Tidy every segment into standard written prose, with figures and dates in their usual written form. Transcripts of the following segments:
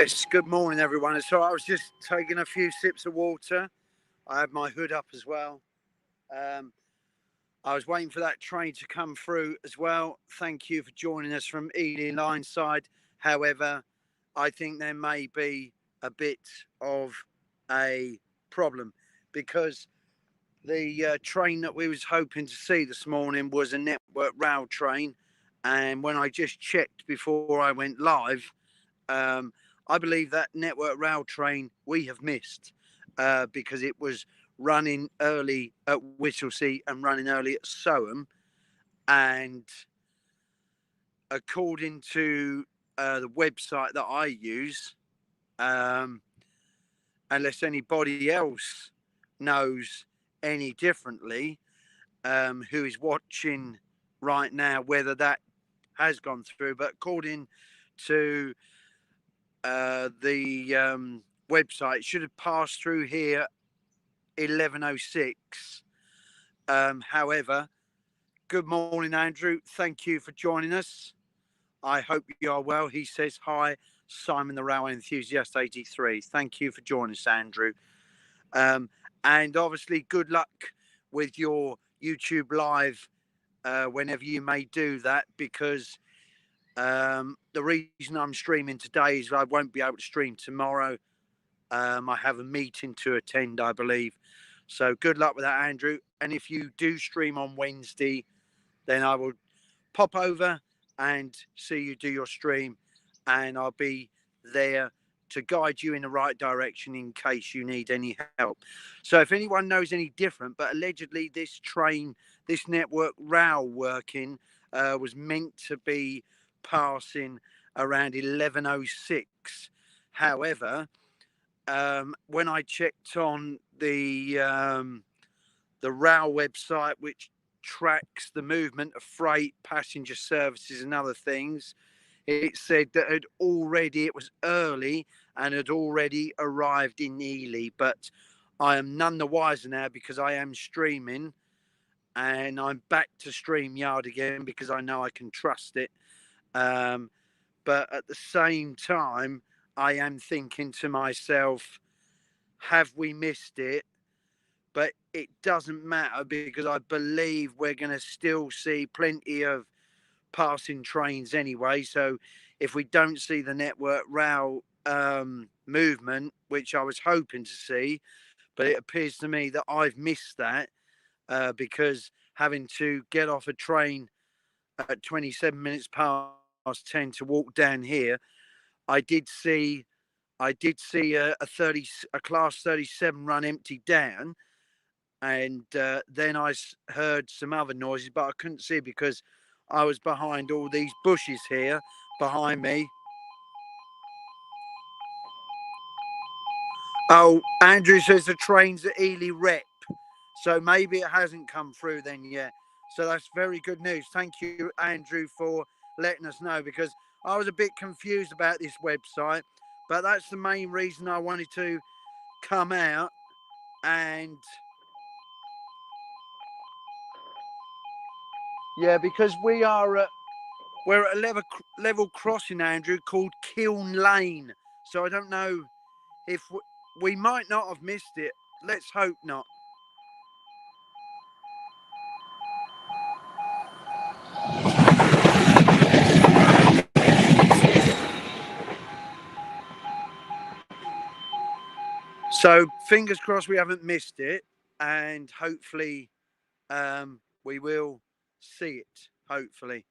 Yes, good morning, everyone. So I was just taking a few sips of water. I had my hood up as well. Um, I was waiting for that train to come through as well. Thank you for joining us from Ely Lineside. However, I think there may be a bit of a problem because the train that we was hoping to see this morning was a Network Rail train, and when I just checked before I went live, um, I believe that Network Rail train we have missed because it was running early at Whittlesea and running early at Soham. And according to the website that I use, um, unless anybody else knows any differently, who is watching right now, whether that has gone through. But according to the website, should have passed through here 11:06. However, good morning, Andrew. Thank you for joining us. I hope you are well. He says hi, Simon the Railway Enthusiast 83. Thank you for joining us, Andrew. And obviously, good luck with your YouTube live whenever you may do that, because the reason I'm streaming today is I won't be able to stream tomorrow. I have a meeting to attend, I believe. So good luck with that, Andrew. And if you do stream on Wednesday, then I will pop over and see you do your stream, and I'll be there to guide you in the right direction in case you need any help. So if anyone knows any different, but allegedly this train, this Network Rail working was meant to be passing around 11:06. However, when I checked on the rail website, which tracks the movement of freight, passenger services, and other things, it said that it was early and had already arrived in Ely. But I am none the wiser now because I am streaming, and I'm back to StreamYard again because I know I can trust it. But at the same time, I am thinking to myself, have we missed it? But it doesn't matter because I believe we're going to still see plenty of passing trains anyway. So if we don't see the Network Rail movement, which I was hoping to see, but it appears to me that I've missed that because having to get off a train at 27 minutes past 10 to walk down here, I did see a class 37 run empty down, and then I heard some other noises, but I couldn't see because I was behind all these bushes here behind me. Oh, Andrew says the train's at Ely Rep, so maybe it hasn't come through then yet. So that's very good news. Thank you, Andrew, for letting us know, because I was a bit confused about this website, but that's the main reason I wanted to come out. And yeah, because we're at a level crossing, Andrew, called Kiln Lane. So I don't know if we might not have missed it. Let's hope not. So fingers crossed we haven't missed it, and hopefully we will see it. Hopefully,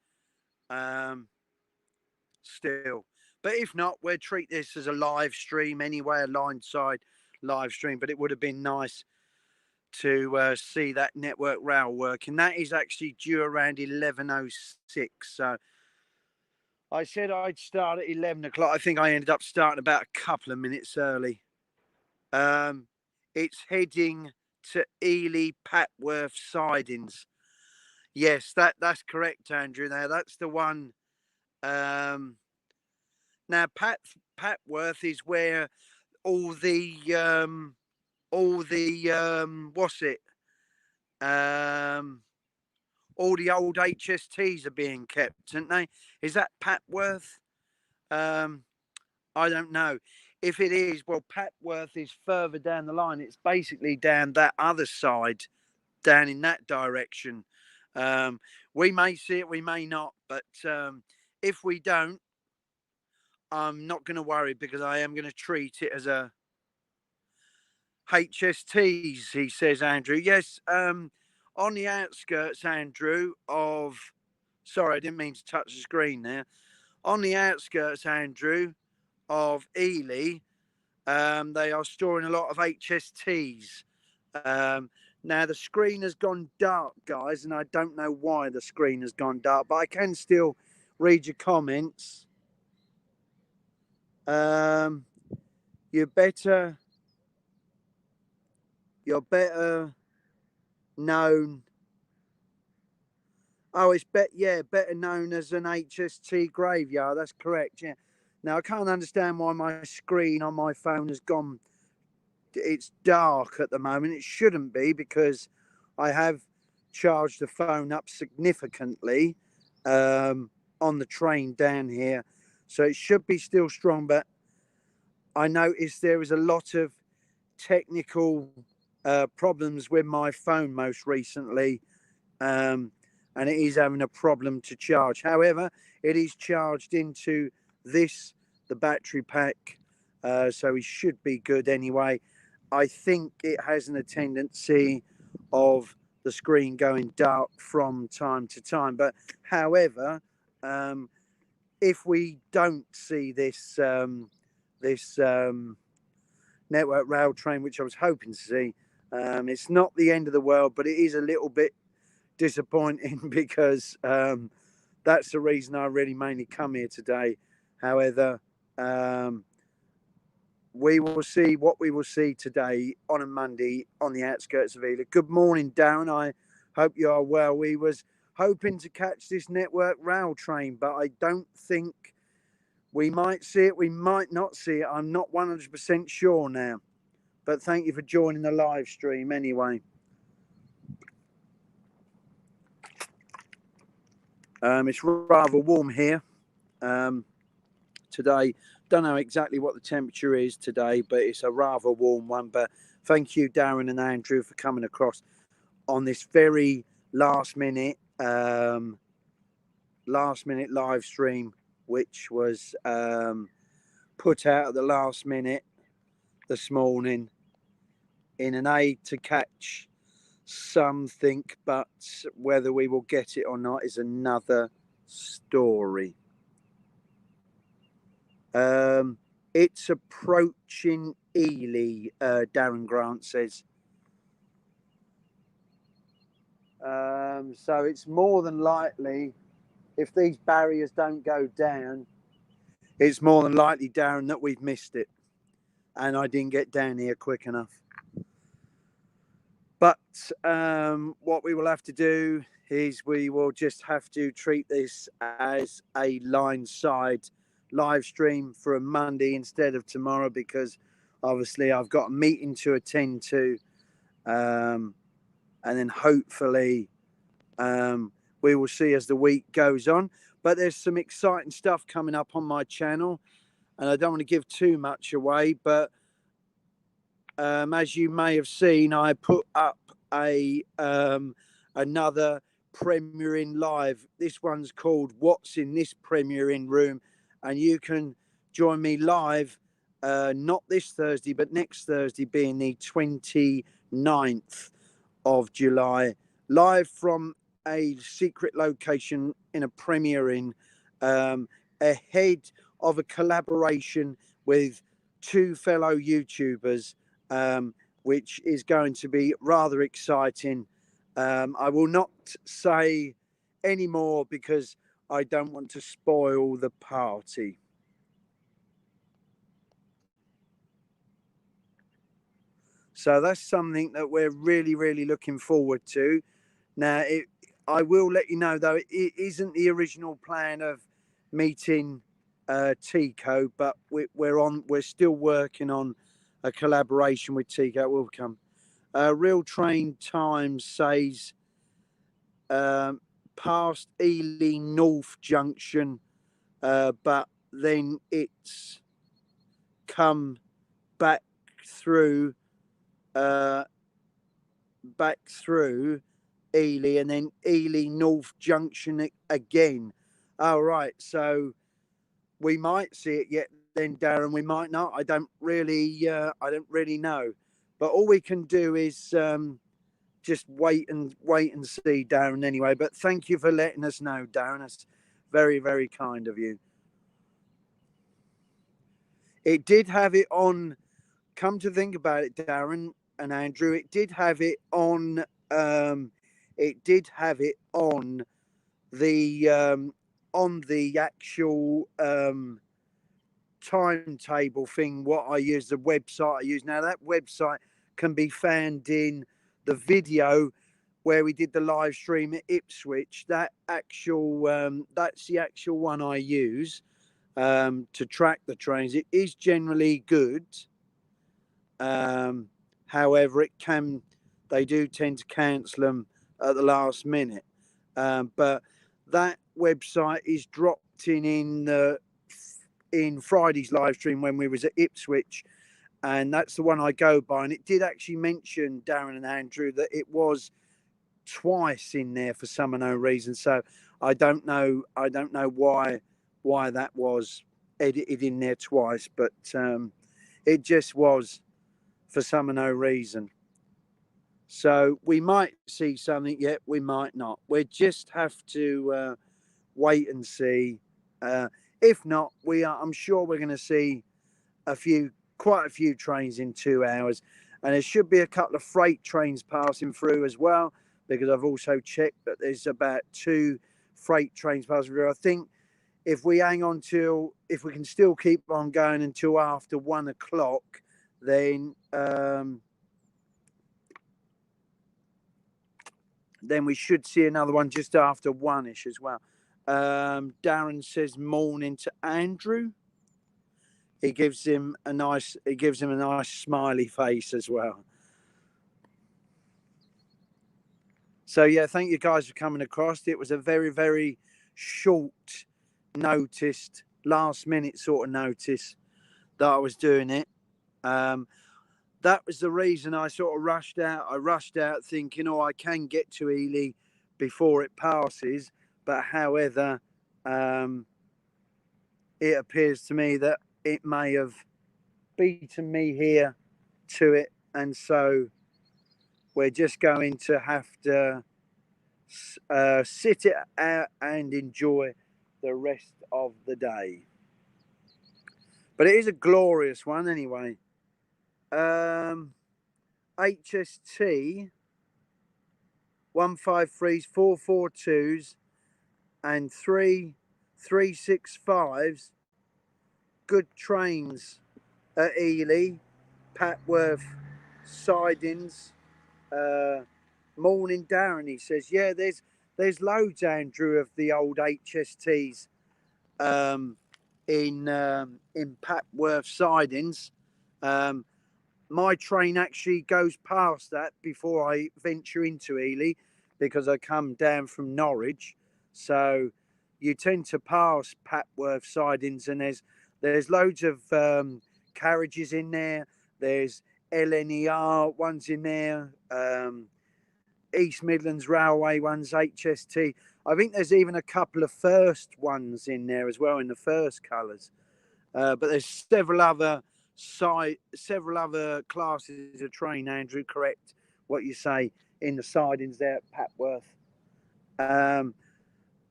still. But if not, we'll treat this as a live stream anyway, a Lineside live stream. But it would have been nice to see that Network Rail work, and that is actually due around 11:06. So I said I'd start at 11 o'clock. I think I ended up starting about a couple of minutes early. It's heading to Ely Patworth sidings. Yes, that's correct, Andrew. Now that's the one. Now Patworth is where all the what's it? All the old HSTs are being kept, aren't they? Is that Patworth? I don't know. If it is, well, Patworth is further down the line. It's basically down that other side, down in that direction. Um, we may see it, we may not, but if we don't, I'm not going to worry because I am going to treat it as a HSTs, he says, Andrew. Yes, on the outskirts, Andrew, of. Sorry, I didn't mean to touch the screen there. On the outskirts, Andrew, of Ely, they are storing a lot of HSTs. Um, Now, the screen has gone dark, guys, and I don't know why the screen has gone dark, but I can still read your comments. Um, you're better known. Oh, it's better known as an HST graveyard. That's correct. Yeah. Now I can't understand why my screen on my phone has gone. It's dark at the moment. It shouldn't be because I have charged the phone up significantly on the train down here, so it should be still strong. But I noticed there is a lot of technical problems with my phone most recently, and it is having a problem to charge. However, it is charged into the battery pack, so it should be good anyway. I think it has a tendency of the screen going dark from time to time. But however, if we don't see this network rail train, which I was hoping to see, it's not the end of the world, but it is a little bit disappointing because that's the reason I really mainly come here today. However, we will see what we will see today on a Monday on the outskirts of Ely. Good morning, Darren. I hope you are well. We was hoping to catch this network rail train, but I don't think we might see it. We might not see it. I'm not 100% sure now. But thank you for joining the live stream anyway. It's rather warm here today. Don't know exactly what the temperature is today, but it's a rather warm one. But thank you, Darren and Andrew, for coming across on this very last minute live stream, which was put out at the last minute this morning in an aid to catch something, but whether we will get it or not is another story. It's approaching Ely, Darren Grant says. So it's more than likely, if these barriers don't go down, it's more than likely, Darren, that we've missed it. And I didn't get down here quick enough. But what we will have to do is we will just have to treat this as a Lineside live stream for a Monday instead of tomorrow, because obviously I've got a meeting to attend to, and then hopefully we will see as the week goes on. But there's some exciting stuff coming up on my channel, and I don't want to give too much away, but as you may have seen, I put up another premiering live. This one's called What's in This Premiering Room, and you can join me live not this Thursday but next Thursday, being the 29th of July, live from a secret location in a premiering ahead of a collaboration with two fellow YouTubers, which is going to be rather exciting. I will not say any more because I don't want to spoil the party. So that's something that we're really, really looking forward to. Now, I will let you know, though, it isn't the original plan of meeting Tico, but we're still working on a collaboration with Tico. It will come. Real Train Times says past Ely North Junction, but then it's come back through Ely, and then Ely North Junction again. All right, so we might see it yet then, Darren. We might not. I don't really know. But all we can do is just wait and see, Darren. Anyway, but thank you for letting us know, Darren. That's very, very kind of you. It did have it on. Come to think about it, Darren and Andrew, it did have it on. It did have it on the actual timetable thing. What I use, the website I use now. That website can be found in the video where we did the live stream at Ipswich. That actual that's the actual one I use to track the trains. It is generally good. However, they do tend to cancel them at the last minute. But that website is dropped in Friday's live stream when we was at Ipswich, and that's the one I go by. And it did actually mention, Darren and Andrew, that it was twice in there for some unknown reason. So I don't know why that was edited in there twice, but it just was for some unknown reason. So we might see something yet, we might not. We just have to wait and see. If not, I'm sure we're going to see quite a few trains in 2 hours, and there should be a couple of freight trains passing through as well, because I've also checked that there's about 2 freight trains passing through. I think if we hang on if we can still keep on going until after 1 o'clock, then we should see another one just after 1ish as well. Darren says morning to Andrew. He gives him a nice smiley face as well. So yeah, thank you guys for coming across. It was a very, very short noticed, last minute sort of notice that I was doing it. That was the reason I sort of rushed out. I rushed out thinking, I can get to Ely before it passes. But however, it appears to me that it may have beaten me here to it. And so we're just going to have to sit it out and enjoy the rest of the day. But it is a glorious one anyway. HST 153s, 442s, and 365s. Good trains at Ely, Patworth, Sidings. Morning, Darren. He says, yeah, there's loads, Andrew, of the old HSTs in Patworth, Sidings. My train actually goes past that before I venture into Ely, because I come down from Norwich. So you tend to pass Patworth, Sidings, and there's loads of carriages in there. There's LNER ones in there, East Midlands Railway ones, HST. I think there's even a couple of first ones in there as well, in the first colours. But there's several other classes of train, Andrew, correct what you say, in the sidings there at Patworth.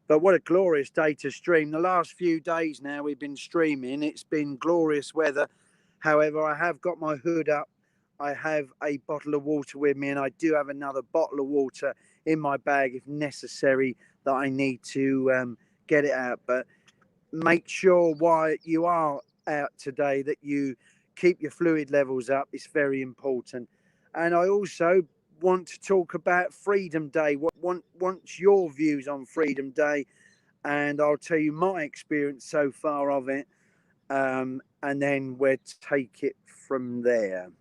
But what a glorious day to stream. The last few days now we've been streaming. It's been glorious weather. However, I have got my hood up. I have a bottle of water with me, and I do have another bottle of water in my bag if necessary, that I need to get it out. But make sure while you are out today that you keep your fluid levels up. It's very important. And I also want to talk about Freedom Day. What's your views on Freedom Day? And I'll tell you my experience so far of it, and then we'll take it from there.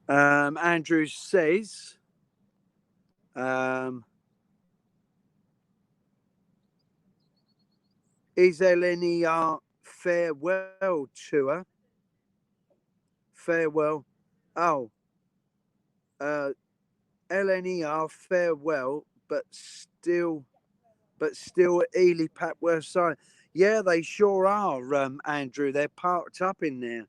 Andrew says, Is LNER farewell tour? Farewell. Oh, uh, LNER farewell, but still at Ely Papworth side. Yeah, they sure are, Andrew. They're parked up in there.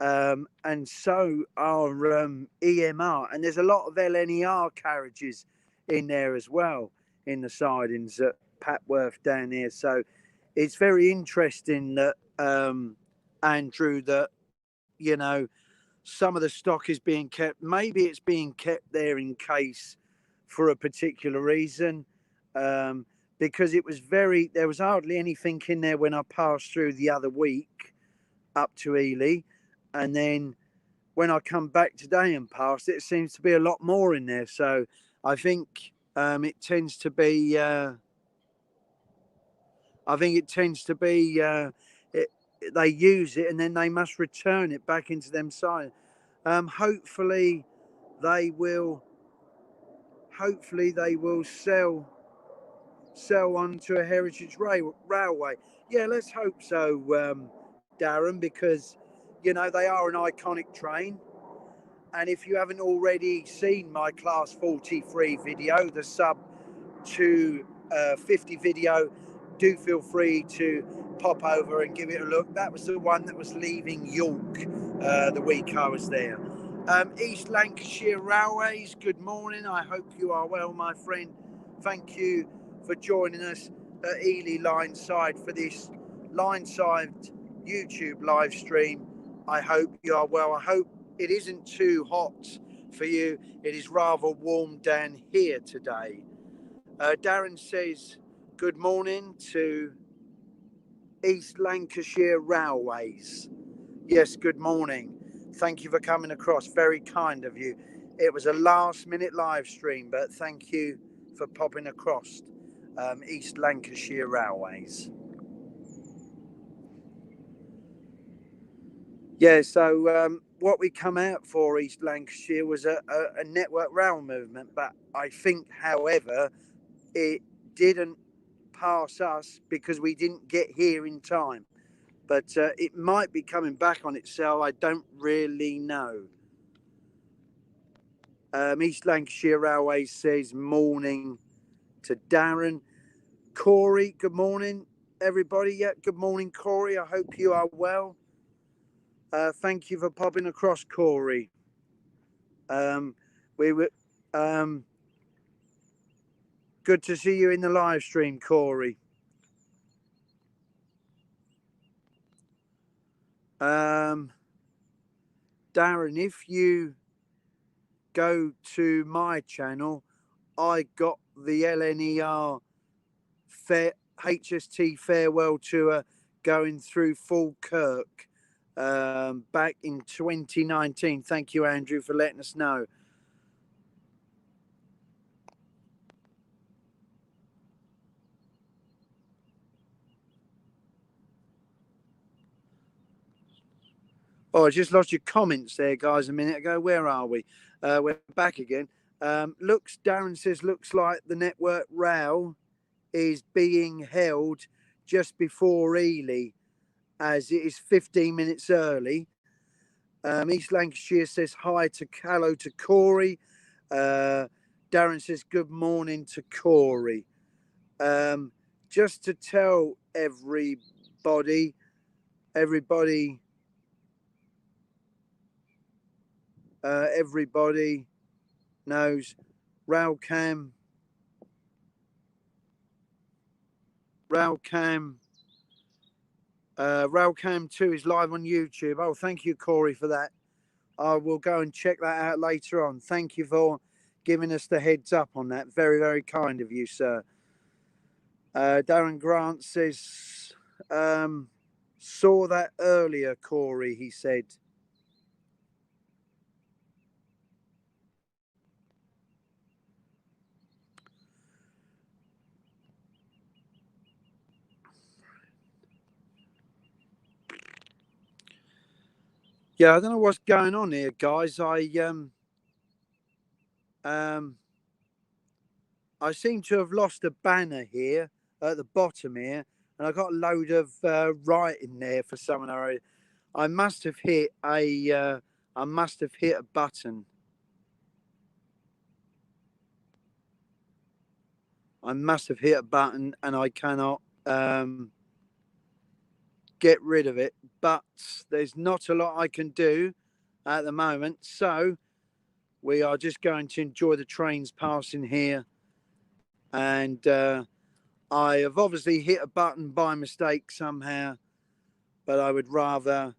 And so are EMR. And there's a lot of LNER carriages in there as well, in the sidings at Papworth down here. So it's very interesting that, Andrew, that, some of the stock is being kept. Maybe it's being kept there in case for a particular reason. Um, because there was hardly anything in there when I passed through the other week up to Ely. And then when I come back today and past it, seems to be a lot more in there. So I think it tends to be. I think it tends to be. They use it and then they must return it back into them side. Hopefully, they will. Hopefully, they will sell onto a heritage railway. Yeah, let's hope so, Darren, because they are an iconic train. And if you haven't already seen my Class 43 video, the sub to 50 video, do feel free to pop over and give it a look. That was the one that was leaving York the week I was there. East Lancashire Railways, good morning. I hope you are well, my friend. Thank you for joining us at Ely Lineside for this Lineside YouTube live stream. I hope you are well. I hope it isn't too hot for you. It is rather warm down here today. Darren says good morning to East Lancashire Railways. Yes, good morning. Thank you for coming across. Very kind of you. It was a last minute live stream, but thank you for popping across. East Lancashire Railways. Yeah, so what we come out for East Lancashire was a network rail movement, but I think, however, it didn't pass us because we didn't get here in time. But it might be coming back on itself. I don't really know. East Lancashire Railways says morning to Darren. Corey, good morning, everybody. Yeah, good morning, Corey. I hope you are well. Thank you for popping across, Corey. We were good to see you in the live stream, Corey. Darren, if you go to my channel, I got the LNER HST farewell tour going through Falkirk back in 2019. Thank you, Andrew, for letting us know. Oh, I just lost your comments there, guys, a minute ago. Where are we? We're back again. Darren says, looks like the network rail is being held just before Ely, as it is 15 minutes early. East Lancashire says hi to hello to Corey. Darren says good morning to Corey. Just to tell everybody knows Railcam 2 is live on YouTube. Oh, thank you, Corey, for that. I will go and check that out later on. Thank you for giving us the heads up on that. Very, very kind of you, sir. Darren Grant says, saw that earlier, Corey, he said. Yeah, I don't know what's going on here, guys. I seem to have lost a banner here at the bottom here. and I got a load of writing there for someone. I must have hit a button. I must have hit a button, and I cannot get rid of it. But there's not a lot I can do at the moment, so we are just going to enjoy the trains passing here. And I have obviously hit a button by mistake somehow, but I would rather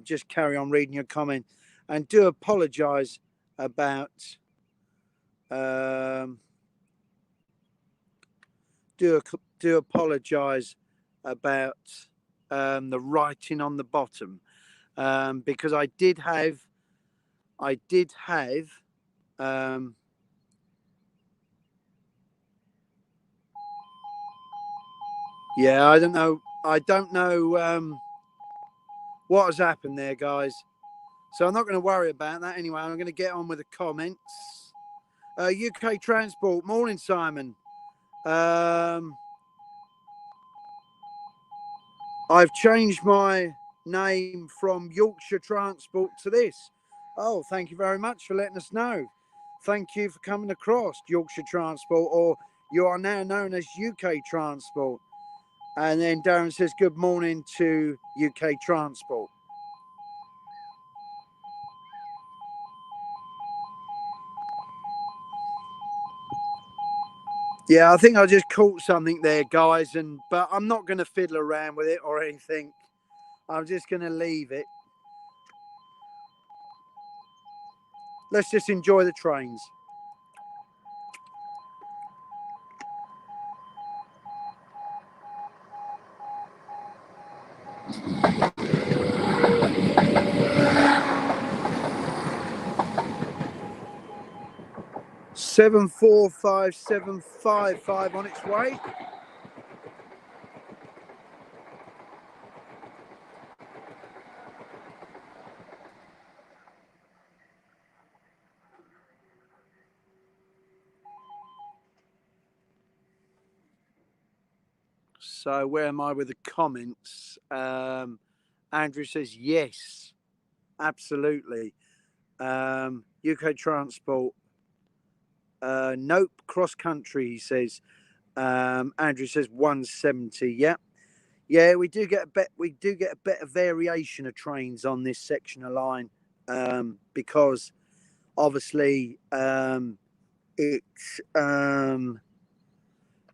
just carry on reading your comment, and do apologise about do apologise about the writing on the bottom, because I did have yeah, I don't know what has happened there, guys. So I'm not going to worry about that anyway. I'm going to get on with the comments. UK Transport, morning, Simon. I've changed my name from Yorkshire Transport to this. Oh, thank you very much for letting us know. Thank you for coming across, Yorkshire Transport, or you are now known as UK Transport. And then Darren says, good morning to UK Transport. Yeah, I think I just caught something there, guys, but I'm not going to fiddle around with it or anything. I'm just going to leave it. Let's just enjoy the trains. Seven 45755 on its way. So where am I with the comments? Andrew says yes, absolutely. UK Transport. Nope, cross country. He says. Andrew says 170. Yeah, yeah. We do get a better variation of trains on this section of line, because obviously it's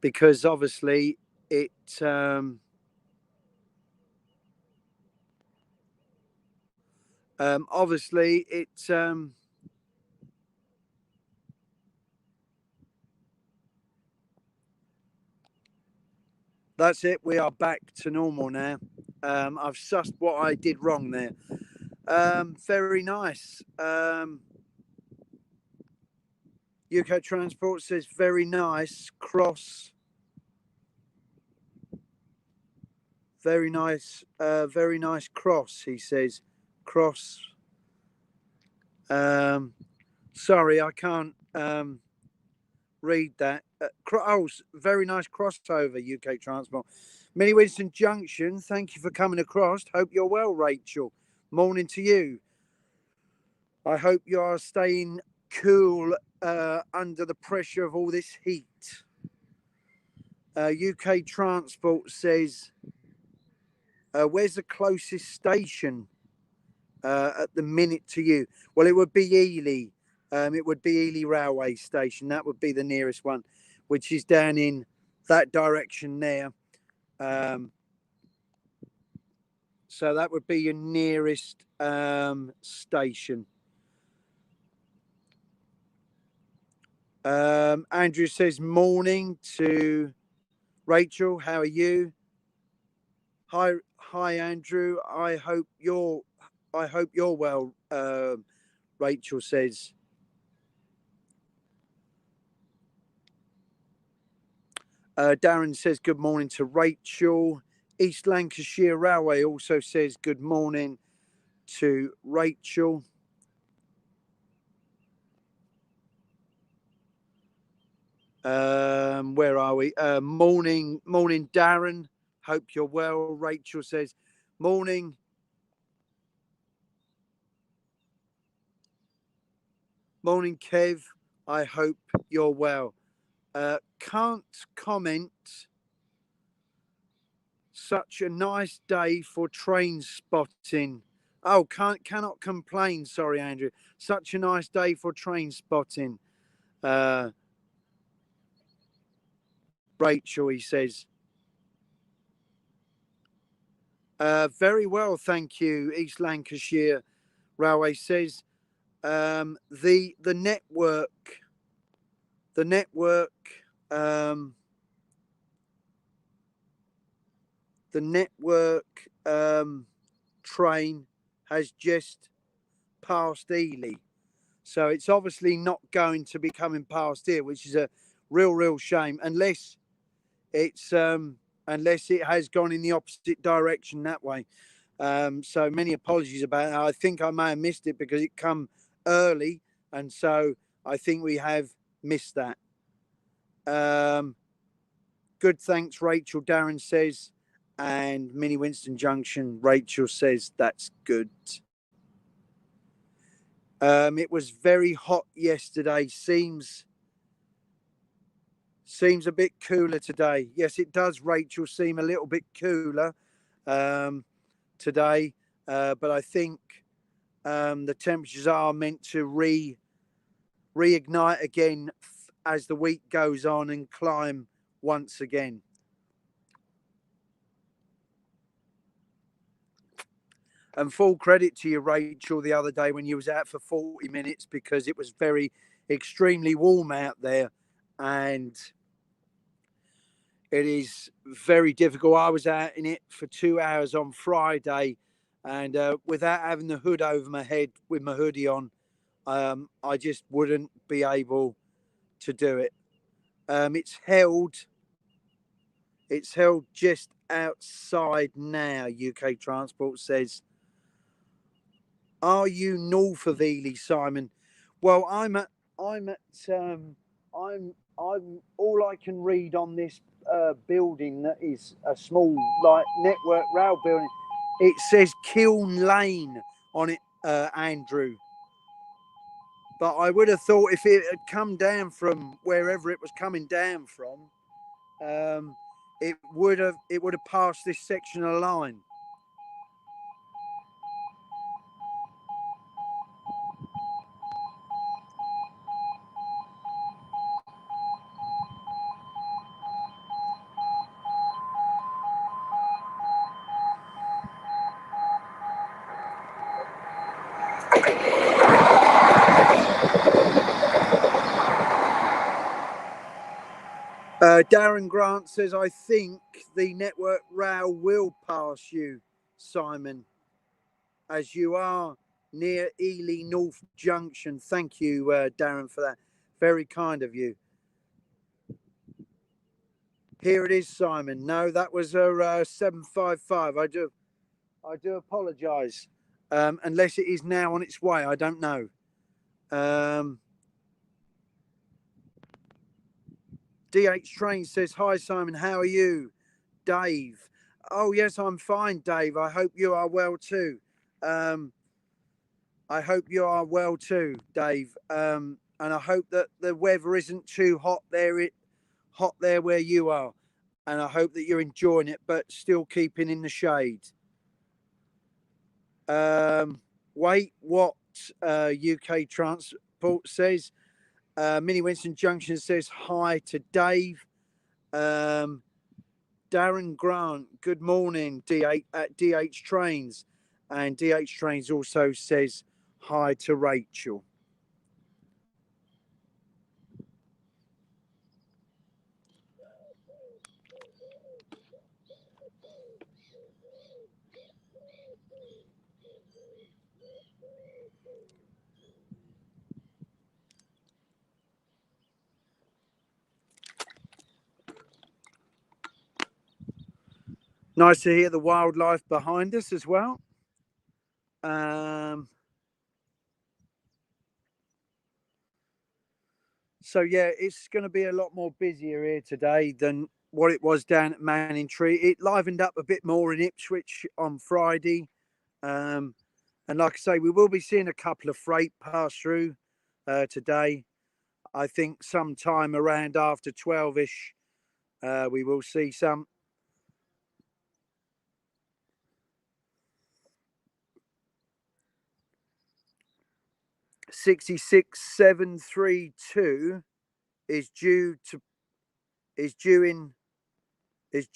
because obviously it obviously it's that's it. We are back to normal now. I've sussed what I did wrong there. Very nice. UK Transport says very nice cross. Very nice cross. He says cross. Sorry, I can't read that. Very nice crossover, UK Transport. Mini Winston Junction, thank you for coming across. Hope you're well, Rachel. Morning to you. I hope you are staying cool under the pressure of all this heat. UK Transport says, where's the closest station at the minute to you? Well, it would be Ely. It would be Ely Railway Station. That would be the nearest one, which is down in that direction there. So that would be your nearest station. Andrew says morning to Rachel. How are you? Hi, Andrew. I hope you're well. Rachel says. Darren says good morning to Rachel. East Lancashire Railway also says good morning to Rachel. Where are we? Morning, Darren. Hope you're well. Rachel says, morning. Morning, Kev. I hope you're well. Can't comment. Such a nice day for train spotting. Oh, cannot complain. Sorry, Andrew. Such a nice day for train spotting. Rachel, he says. Very well, thank you. East Lancashire Railway says the network train has just passed Ely, so it's obviously not going to be coming past here, which is a real shame, unless it has gone in the opposite direction that way. So many apologies about it. I think I may have missed it because it come early, and so I think we have missed that. Good, thanks, Rachel. Darren says, and Mini Winston Junction. Rachel says that's good. It was very hot yesterday. Seems a bit cooler today. Yes, it does, Rachel. Seem a little bit cooler today, but I think the temperatures are meant to reignite again as the week goes on and climb once again. And full credit to you, Rachel, the other day when you was out for 40 minutes because it was extremely warm out there, and it is very difficult. I was out in it for 2 hours on Friday, and without having the hood over my head with my hoodie on, I just wouldn't be able to do it. It's held just outside now. UK Transport says, "Are you north of Ely, Simon?" Well, I'm all I can read on this building that is a small like network rail building. It says Kiln Lane on it, Andrew. But I would have thought if it had come down from wherever it was coming down from, it would have passed this section of line. Darren Grant says, I think the network rail will pass you, Simon, as you are near Ely North Junction. Thank you, Darren, for that. Very kind of you. Here it is, Simon. No, that was a 755. I do apologise. Unless it is now on its way, I don't know. DH Train says, hi, Simon. How are you? Dave. Oh, yes, I'm fine, Dave. I hope you are well too. I hope you are well too, Dave. And I hope that the weather isn't too hot there where you are. And I hope that you're enjoying it, but still keeping in the shade. Wait, what UK Transport says. Mini Winston Junction says hi to Dave. Darren Grant, good morning, DH Trains. And DH Trains also says hi to Rachel. Nice to hear the wildlife behind us as well. So yeah, it's going to be a lot more busier here today than what it was down at Manningtree. It livened up a bit more in Ipswich on Friday. And like I say, we will be seeing a couple of freight pass through today. I think sometime around after 12-ish, we will see some. 66732 is due at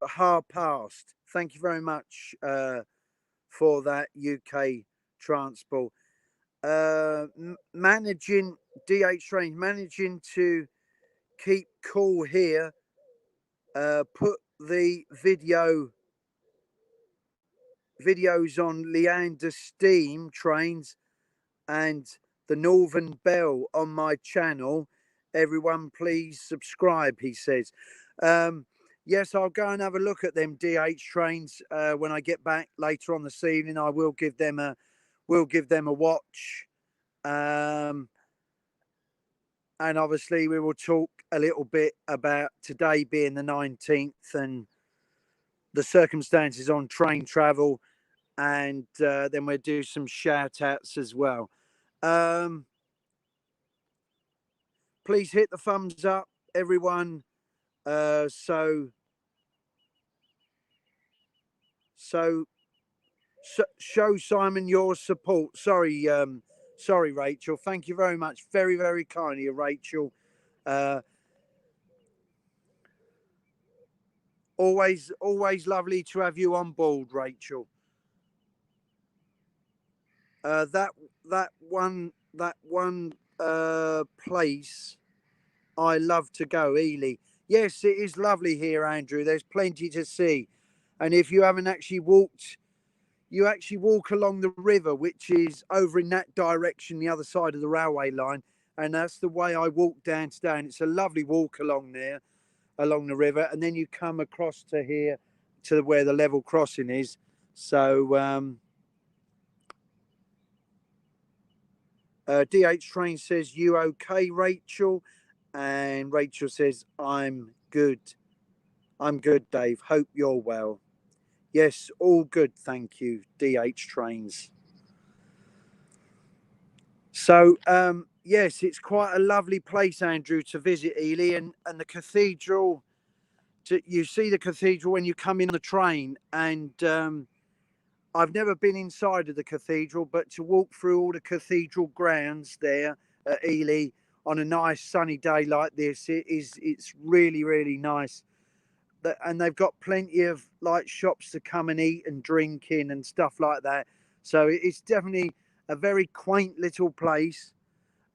half past. Thank you very much for that, UK Transport. Managing DH Trains, managing to keep cool here. Put the videos on Leander Steam trains and the Northern Bell on my channel. Everyone, please subscribe, he says. Yes, I'll go and have a look at them DH trains when I get back later on this evening. I will give them a watch. And obviously we will talk a little bit about today being the 19th and the circumstances on train travel, and then we'll do some shout outs as well. Please hit the thumbs up, everyone. So show Simon your support. Sorry, Rachel. Thank you very much. Very, very kind of you, Rachel. Always lovely to have you on board, Rachel. That one place I love to go, Ely. Yes, it is lovely here, Andrew. There's plenty to see, and if you haven't actually walked, you actually walk along the river, which is over in that direction, the other side of the railway line, and that's the way I walk down today. And it's a lovely walk along there, along the river, and then you come across to here, to where the level crossing is. So DH Train says, you okay, Rachel? And Rachel says, I'm good. I'm good, Dave. Hope you're well. Yes, all good, thank you, DH Trains. So, yes, it's quite a lovely place, Andrew, to visit, Ely, and the cathedral. You see the cathedral when you come in the train, and I've never been inside of the cathedral, but to walk through all the cathedral grounds there at Ely on a nice sunny day like this, it's really, really nice. And they've got plenty of like shops to come and eat and drink in and stuff like that. So it's definitely a very quaint little place.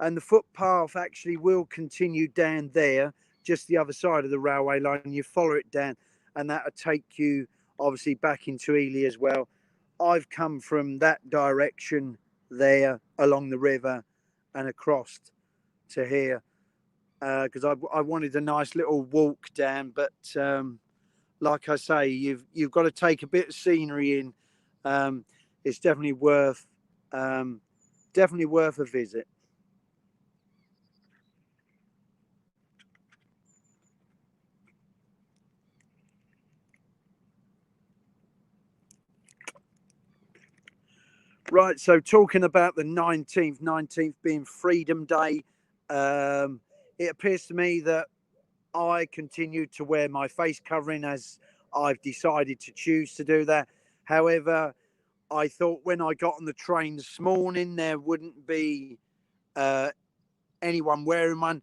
And the footpath actually will continue down there, just the other side of the railway line. You follow it down, and that'll take you obviously back into Ely as well. I've come from that direction there along the river and across to here because I wanted a nice little walk down, but like I say, you've got to take a bit of scenery in. It's definitely worth a visit. Right, so talking about the 19th being Freedom Day, it appears to me that I continue to wear my face covering as I've decided to choose to do that. However, I thought when I got on the train this morning, there wouldn't be anyone wearing one,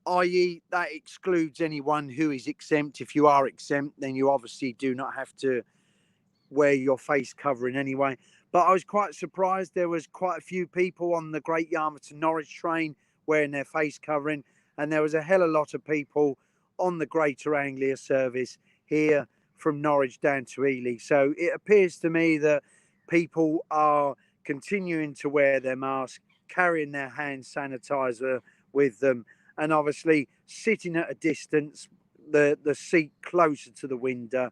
i.e. that excludes anyone who is exempt. If you are exempt, then you obviously do not have to wear your face covering anyway. But I was quite surprised. There was quite a few people on the Great Yarmouth to Norwich train wearing their face covering, and there was a hell of a lot of people on the Greater Anglia service here from Norwich down to Ely. So it appears to me that people are continuing to wear their mask, carrying their hand sanitizer with them, and obviously sitting at a distance, the seat closer to the window.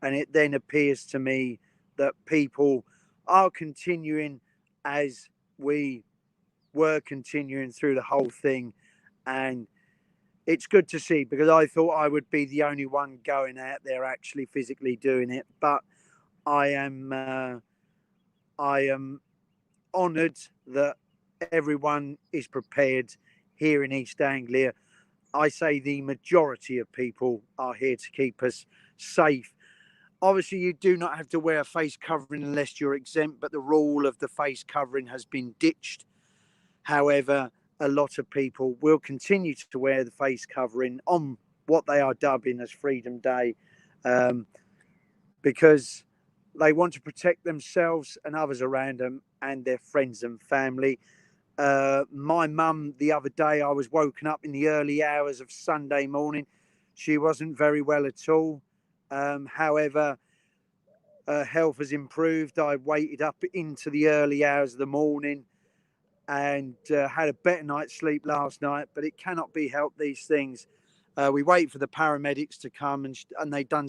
And it then appears to me that people are continuing as we were continuing through the whole thing. And it's good to see, because I thought I would be the only one going out there actually physically doing it. But I am I am honoured that everyone is prepared here in East Anglia. I say the majority of people are here to keep us safe. Obviously, you do not have to wear a face covering unless you're exempt, but the rule of the face covering has been ditched. However, a lot of people will continue to wear the face covering on what they are dubbing as Freedom Day, um, because they want to protect themselves and others around them and their friends and family. My mum, the other day, I was woken up in the early hours of Sunday morning. She wasn't very well at all. However, her health has improved. I waited up into the early hours of the morning and had a better night's sleep last night, but it cannot be helped, these things. We wait for the paramedics to come, and they done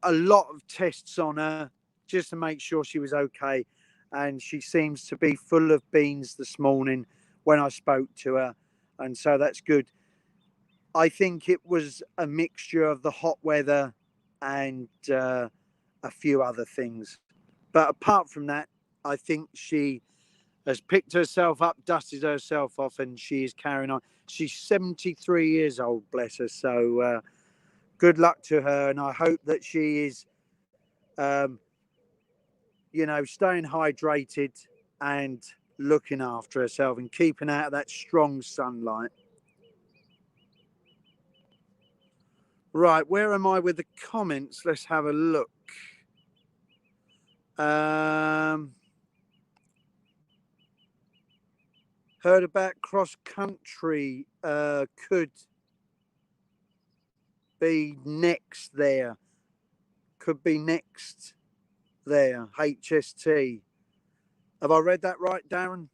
a lot of tests on her just to make sure she was okay. And she seems to be full of beans this morning when I spoke to her. And so that's good. I think it was a mixture of the hot weather and a few other things. But apart from that, I think she has picked herself up, dusted herself off, and she is carrying on. She's 73 years old, bless her. So good luck to her. And I hope that she is, staying hydrated and looking after herself and keeping out of that strong sunlight. Right, where am I with the comments? Let's have a look. Heard about cross country, could be next there. Could be next there. HST. Have I read that right, Darren?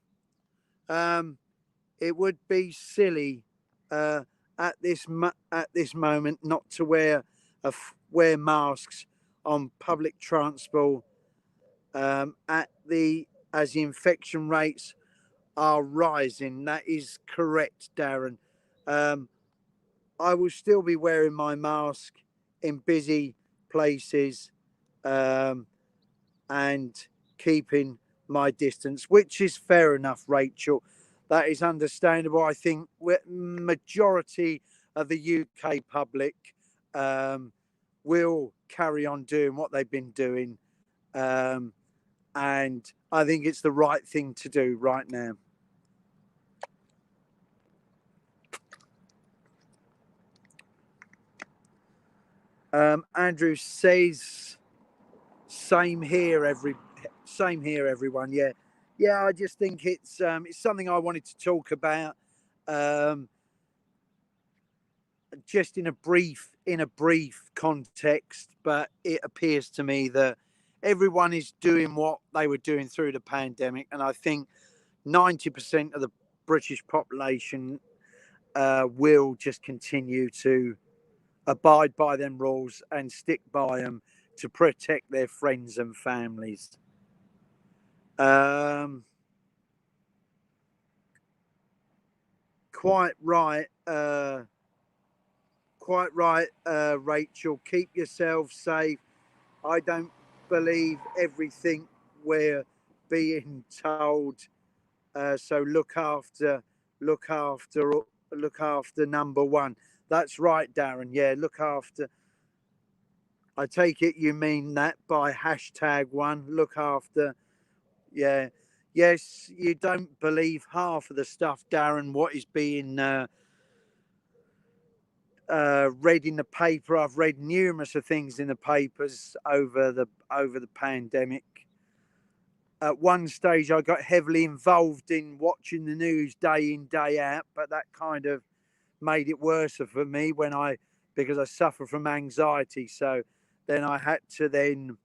It would be silly at this moment not to wear masks on public transport as the infection rates are rising. That is correct, Darren. I will still be wearing my mask in busy places and keeping my distance, which is fair enough, Rachel. That is understandable. I think majority of the UK public will carry on doing what they've been doing. And I think it's the right thing to do right now. Andrew says, same here, everyone. Yeah. I just think it's something I wanted to talk about, just in a brief context. But it appears to me that everyone is doing what they were doing through the pandemic, and I think 90% of the British population will just continue to abide by them rules and stick by them to protect their friends and families. Quite right, Rachel. Keep yourself safe. I don't believe everything we're being told. So look after number one. That's right, Darren. Yeah, look after. I take it you mean that by #1. Look after. Yeah. Yes, you don't believe half of the stuff, Darren, what is being read in the paper. I've read numerous of things in the papers over the pandemic. At one stage, I got heavily involved in watching the news day in, day out, but that kind of made it worse for me because I suffer from anxiety. So then I had to then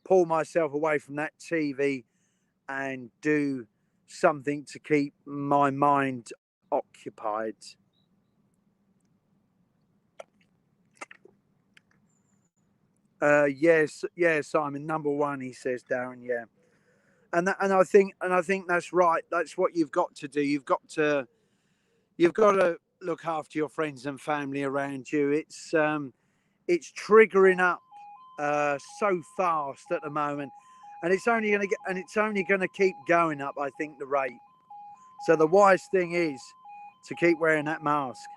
pull myself away from that TV and do something to keep my mind occupied. Yes, Simon. Number one, he says, Darren. Yeah, and I think that's right. That's what you've got to do. You've got to look after your friends and family around you. It's triggering up so fast at the moment, and it's only going to keep going up. I think the rate. So the wise thing is to keep wearing that mask.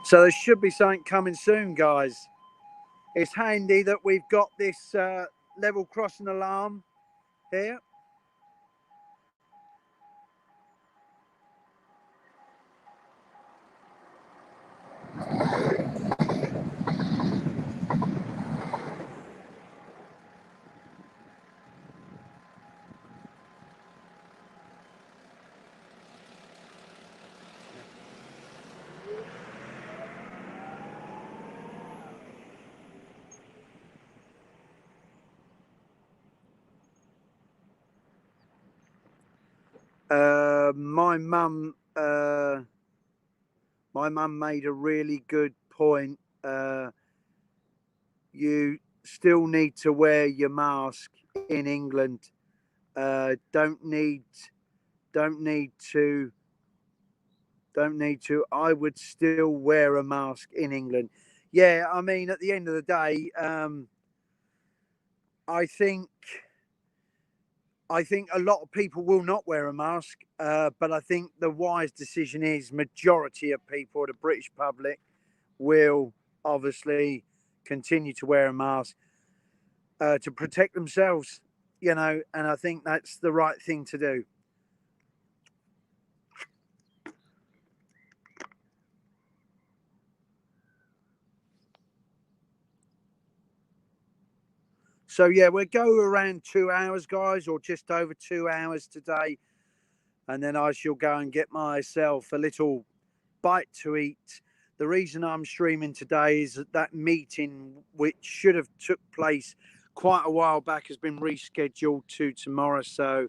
So there should be something coming soon, guys. It's handy that we've got this level crossing alarm here. My mum made a really good point. You still need to wear your mask in England. Don't need to. Don't need to. I would still wear a mask in England. Yeah, I mean, at the end of the day, I think a lot of people will not wear a mask, but I think the wise decision is majority of people, the British public, will obviously continue to wear a mask to protect themselves, and I think that's the right thing to do. So yeah, we'll go around 2 hours, guys, or just over 2 hours today, and then I shall go and get myself a little bite to eat. The reason I'm streaming today is that meeting, which should have took place quite a while back, has been rescheduled to tomorrow. So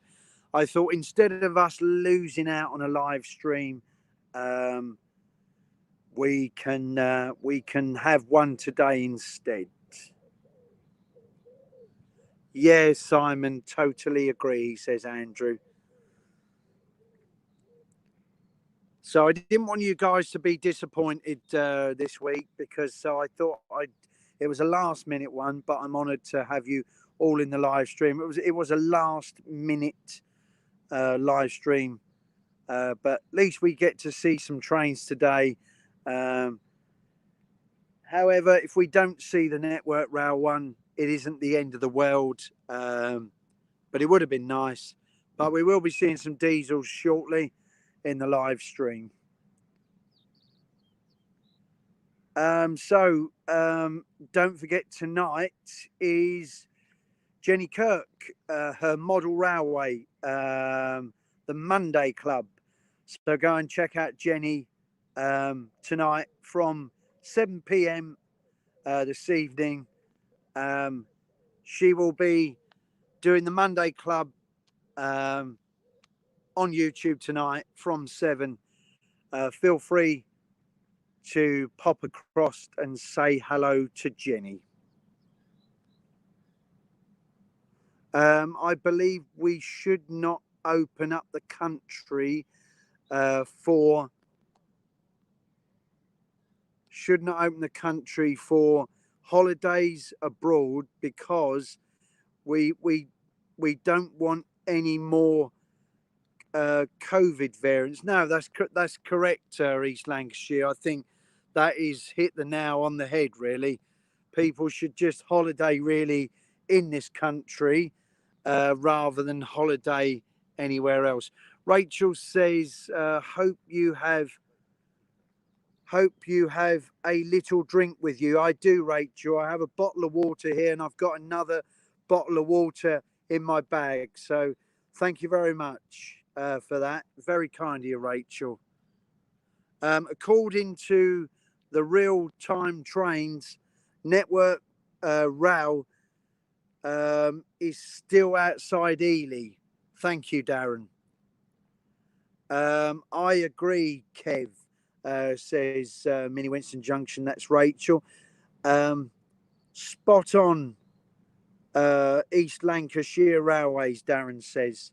I thought instead of us losing out on a live stream, we can have one today instead. Yeah, Simon, totally agree, says Andrew. So I didn't want you guys to be disappointed this week because I thought it was a last minute one, but I'm honoured to have you all in the live stream. It was a last minute live stream, but at least we get to see some trains today. However, if we don't see the Network Rail one, it isn't the end of the world. But it would have been nice. But we will be seeing some diesels shortly in the live stream. Don't forget, tonight is Jenny Kirk, her model railway, the Monday Club. So go and check out Jenny tonight from 7 p.m. This evening. She will be doing the Monday Club on YouTube tonight from 7. Feel free to pop across and say hello to Jenny. I believe we should not open up the country for holidays abroad because we don't want any more COVID variants. No, that's correct, East Lancashire. I think that is hit the nail on the head. Really, people should just holiday really in this country rather than holiday anywhere else. Rachel says, "Hope you have a little drink with you." I do, Rachel. I have a bottle of water here, and I've got another bottle of water in my bag. So, thank you very much for that. Very kind of you, Rachel. According to the real-time trains, Network Rail is still outside Ely. Thank you, Darren. I agree, Kev, says Mini Winston Junction. That's Rachel. Spot on, East Lancashire Railways, Darren says.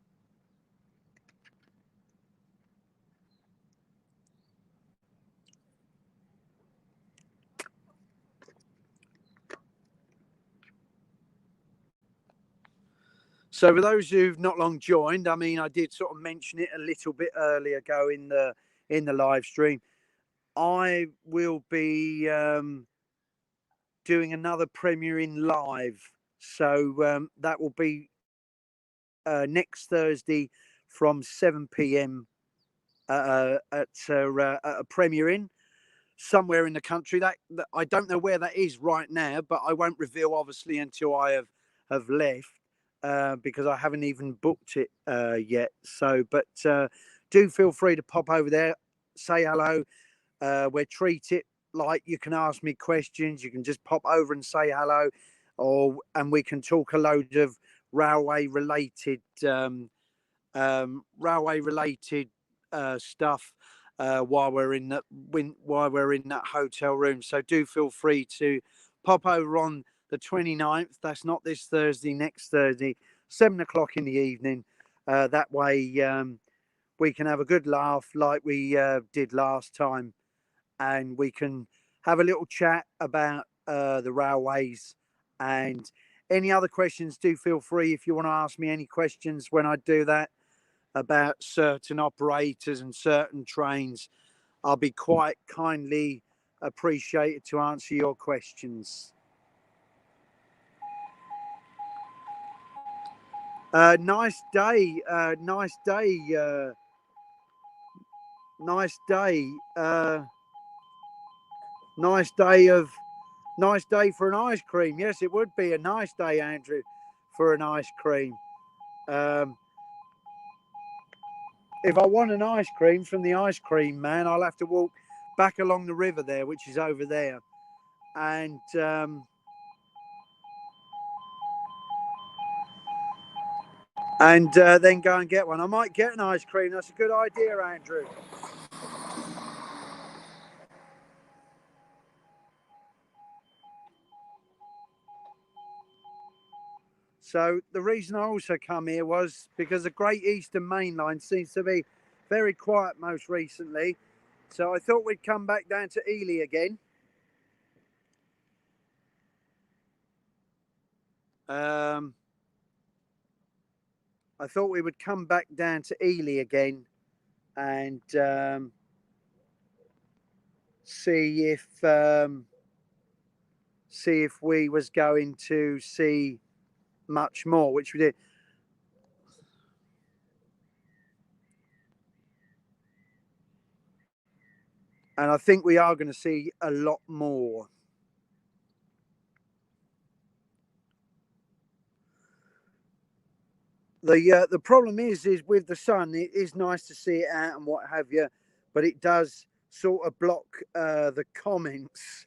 So for those who've not long joined, I mean, I did sort of mention it a little bit earlier ago in the live stream. I will be doing another premiering live, so that will be next Thursday from 7 p.m. At a premiering somewhere in the country. That I don't know where that is right now, but I won't reveal obviously until I have left. Because I haven't even booked it yet. So, but do feel free to pop over there, say hello. We're treat it like you can ask me questions. You can just pop over and say hello, and we can talk a load of railway related stuff while we're in that hotel room. So do feel free to pop over on the 29th. That's not this Thursday, next Thursday, 7 o'clock in the evening. That way we can have a good laugh like we did last time, and we can have a little chat about the railways. And any other questions, do feel free if you want to ask me any questions when I do that about certain operators and certain trains. I'll be quite kindly appreciated to answer your questions. Nice day. Nice day. Nice day. Nice day of. Nice day for an ice cream. Yes, it would be a nice day, Andrew, for an ice cream. If I want an ice cream from the ice cream man, I'll have to walk back along the river there, which is over there, and then go and get one. I might get an ice cream. That's a good idea, Andrew. So the reason I also come here was because the Great Eastern Main Line seems to be very quiet most recently. So I thought we'd come back down to Ely again. I thought we would come back down to Ely again and see if we was going to see much more, which we did. And I think we are going to see a lot more. The problem is with the sun, it is nice to see it out and what have you, but it does sort of block the comments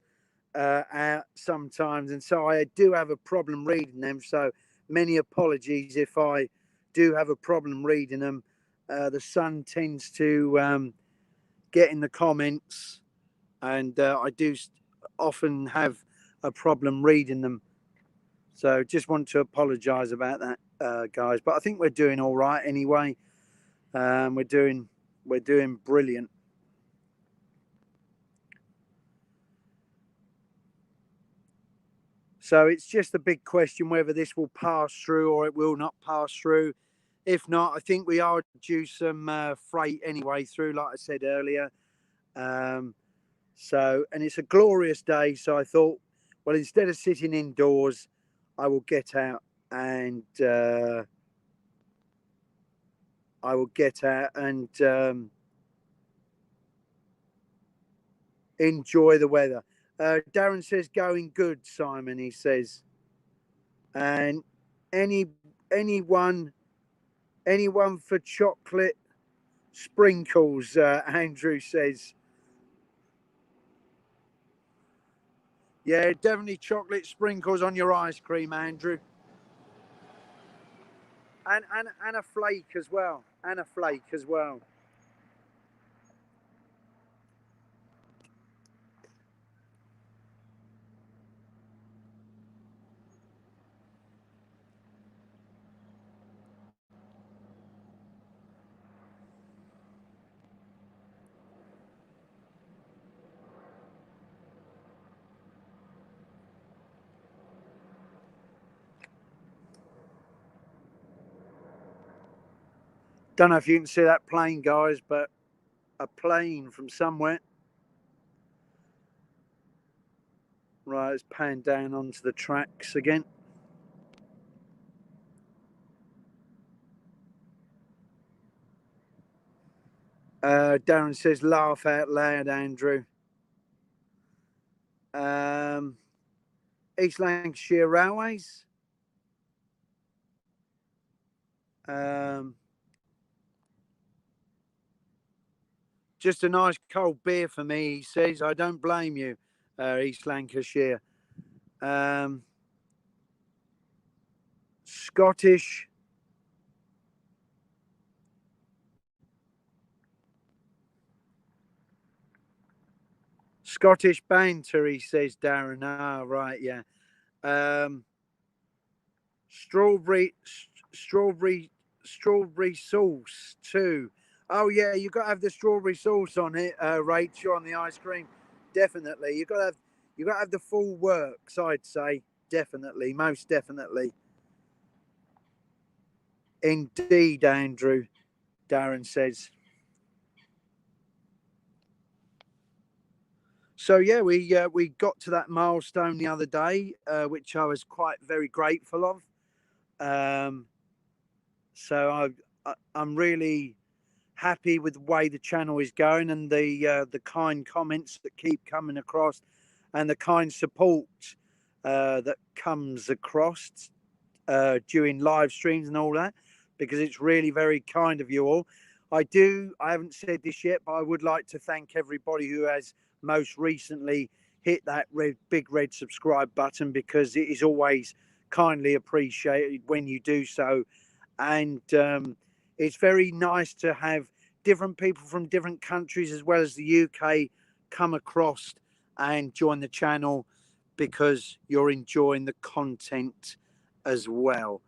out sometimes, and so I do have a problem reading them. So many apologies if I do have a problem reading them. The sun tends to get in the comments, and I do often have a problem reading them. So just want to apologise about that, guys. But I think we're doing all right anyway. We're doing brilliant. So it's just a big question whether this will pass through or it will not pass through. If not, I think we are due some freight anyway through, like I said earlier. So, and it's a glorious day. So I thought, well, instead of sitting indoors, I will get out and enjoy the weather. Darren says going good, Simon. He says, and anyone for chocolate sprinkles. Andrew says, yeah, definitely chocolate sprinkles on your ice cream, Andrew. And a flake as well. And a flake as well. Don't know if you can see that plane, guys, but a plane from somewhere. Right, it's panned down onto the tracks again. Darren says, laugh out loud, Andrew. East Lancashire Railways. Just a nice cold beer for me, he says. I don't blame you, East Lancashire. Scottish. Scottish banter, he says, Darren. Ah, right, yeah. Strawberry sauce too. Oh yeah, you got to have the strawberry sauce on it, Rachel, on the ice cream. Definitely, you got to have the full works. I'd say definitely, most definitely. Indeed, Andrew. Darren says. So yeah, we got to that milestone the other day, which I was quite very grateful of. So I'm really happy with the way the channel is going and the kind comments that keep coming across and the kind support that comes across during live streams and all that, because it's really very kind of you all. I haven't said this yet, but I would like to thank everybody who has most recently hit that big red subscribe button, because it is always kindly appreciated when you do so. And it's very nice to have different people from different countries as well as the UK come across and join the channel, because you're enjoying the content as well.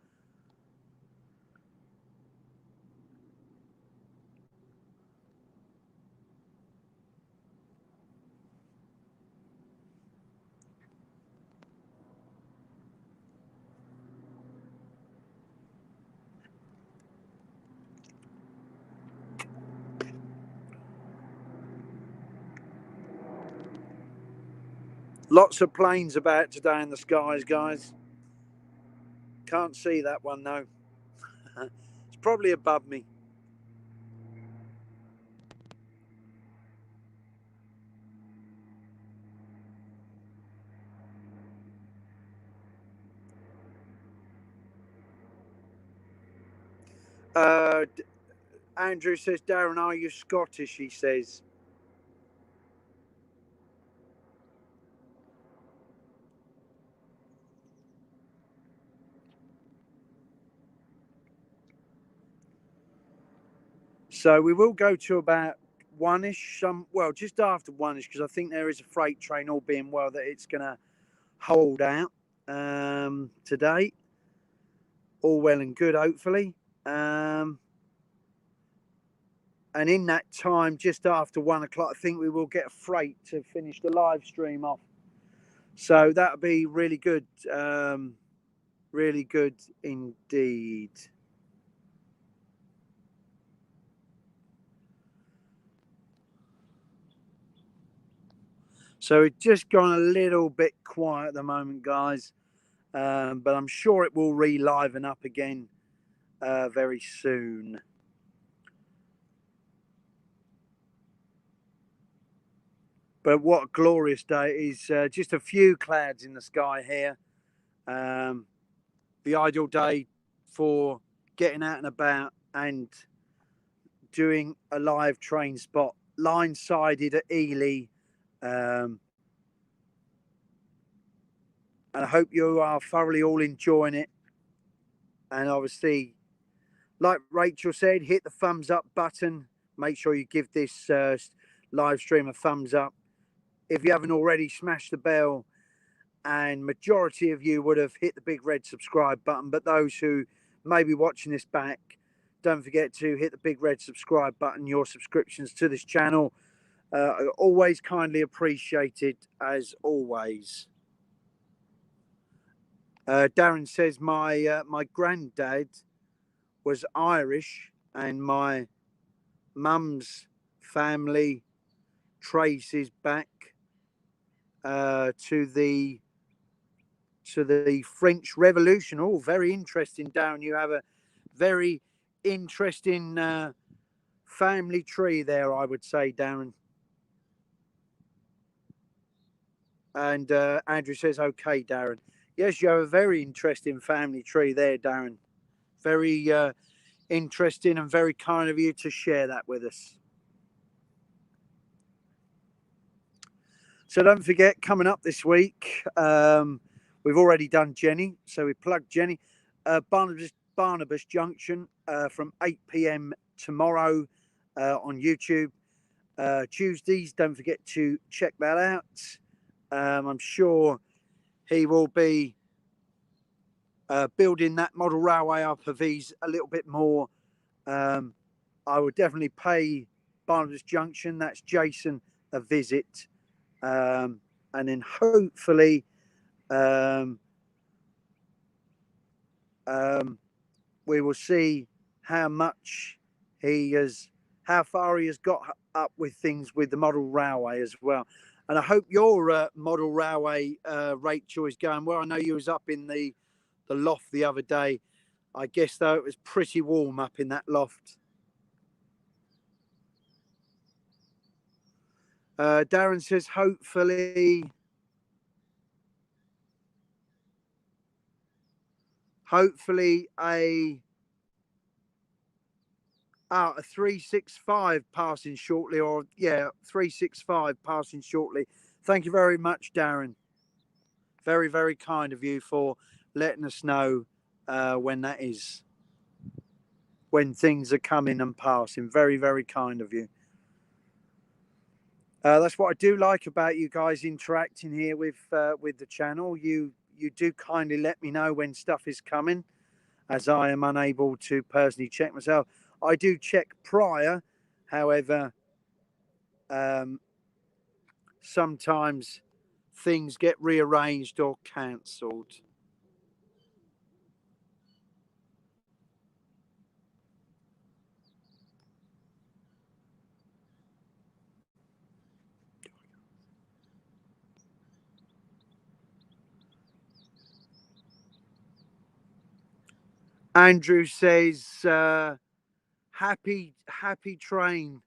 Lots of planes about today in the skies, guys. Can't see that one though. It's probably above me. Uh, Andrew says, Darren, are you Scottish? He says. So we will go to about one-ish, well, just after one-ish, because I think there is a freight train, all being well, that it's going to hold out today. All well and good, hopefully. And in that time, just after 1 o'clock, I think we will get a freight to finish the live stream off. So that'll be really good. Really good indeed. So it's just gone a little bit quiet at the moment, guys. But I'm sure it will re-liven up again very soon. But what a glorious day. It is just a few clouds in the sky here. The ideal day for getting out and about and doing a live train spot, line-sided at Ely. And I hope you are thoroughly all enjoying it. And obviously, like Rachel said, hit the thumbs up button. Make sure you give this live stream a thumbs up. If you haven't already, smash the bell. And majority of you would have hit the big red subscribe button. But those who may be watching this back, don't forget to hit the big red subscribe button. Your subscriptions to this channel are always kindly appreciated, as always. Darren says my granddad was Irish and my mum's family traces back to the French Revolution. Oh, very interesting, Darren. You have a very interesting family tree there, I would say, Darren. And Andrew says, okay, Darren. Yes, you have a very interesting family tree there, Darren. Very interesting and very kind of you to share that with us. So don't forget, coming up this week, we've already done Jenny. So we plugged Jenny. Barnabas Junction from 8 p.m. tomorrow on YouTube. Tuesdays, don't forget to check that out. I'm sure he will be building that model railway up of these a little bit more. I would definitely pay Barnabas Junction, that's Jason, a visit. And then hopefully we will see how far he has got up with things with the model railway as well. And I hope your model railway, Rachel, is going well. I know you was up in the loft the other day. I guess, though, it was pretty warm up in that loft. Darren says, hopefully a 365 passing shortly, or 365 passing shortly. Thank you very much, Darren. Very, very kind of you for letting us know when that is, when things are coming and passing. Very, very kind of you. That's what I do like about you guys interacting here with the channel. You do kindly let me know when stuff is coming, as I am unable to personally check myself. I do check prior, however, sometimes things get rearranged or cancelled. Andrew says, happy trains,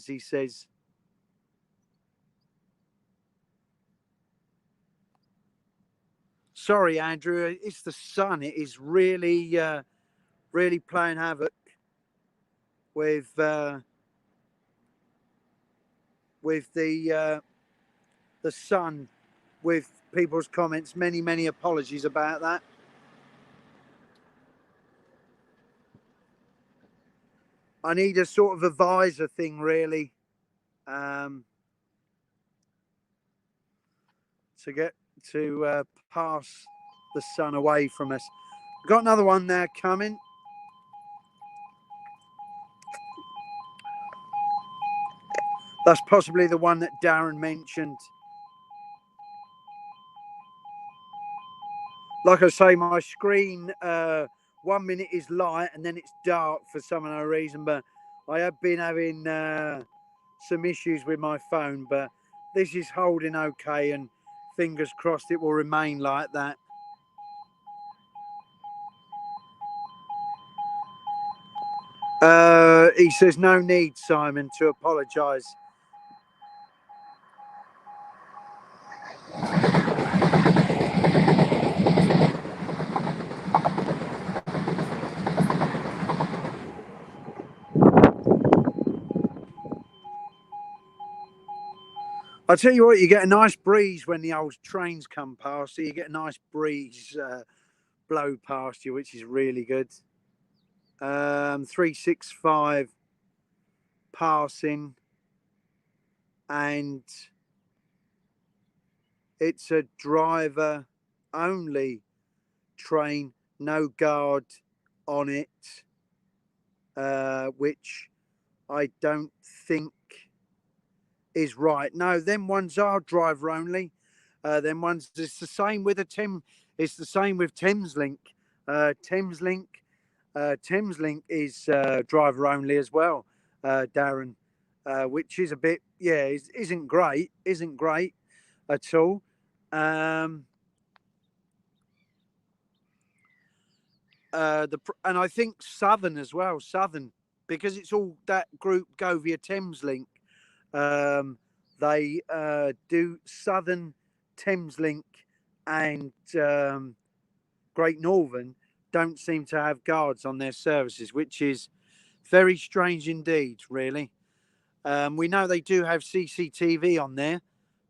he says. Sorry, Andrew, it's the sun. It is really playing havoc with the sun, with people's comments. Many apologies about that. I need a sort of a visor thing, really, to get to pass the sun away from us. Got another one there coming. That's possibly the one that Darren mentioned. Like I say, my screen 1 minute is light and then it's dark for some unknown reason, but I have been having some issues with my phone, but this is holding okay, and fingers crossed it will remain like that. He says, no need, Simon, to apologise. I'll tell you what, you get a nice breeze when the old trains come past, so you get a nice breeze blow past you, which is really good. 365 passing, and it's a driver only train, no guard on it, which I don't think is right. No, them ones are driver only. Them ones, it's the same with Thameslink. Thameslink Thameslink is driver only as well, Darren, which is a bit, yeah, isn't great, at all. Um, and I think Southern as well, Southern, because it's all that group go via Thameslink. Um, they do Southern, Thameslink, and Great Northern don't seem to have guards on their services, which is very strange indeed, really. We know they do have CCTV on there,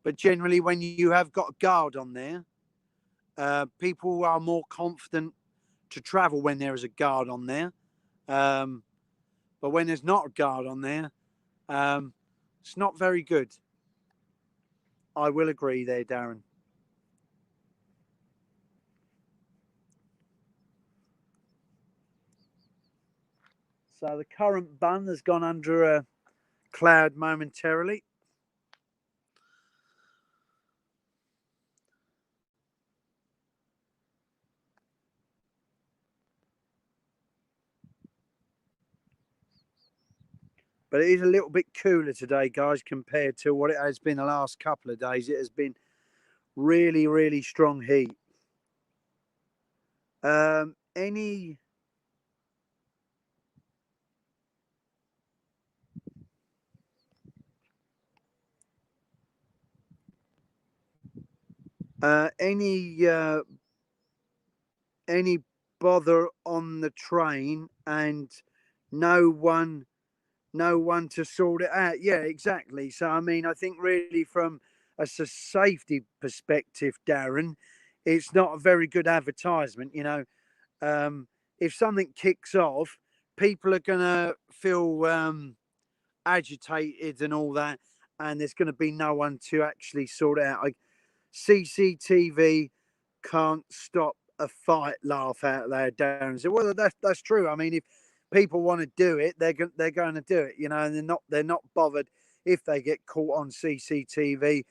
but generally, when you have got a guard on there, people are more confident to travel when there is a guard on there. Um, but when there's not a guard on there, it's not very good. I will agree there, Darren. So the current bun has gone under a cloud momentarily. But it is a little bit cooler today, guys, compared to what it has been the last couple of days. It has been really, really strong heat. Any uh, any uh, any bother on the train and no one to sort it out. Yeah, exactly. So I mean, I think really from a safety perspective, Darren, it's not a very good advertisement. If something kicks off, people are gonna feel agitated and all that, and there's going to be no one to actually sort it out. CCTV can't stop a fight. Laugh out loud, Darren. So, well, that's true. I mean, if people want to do it, they're going to do it. And they're not bothered if they get caught on CCTV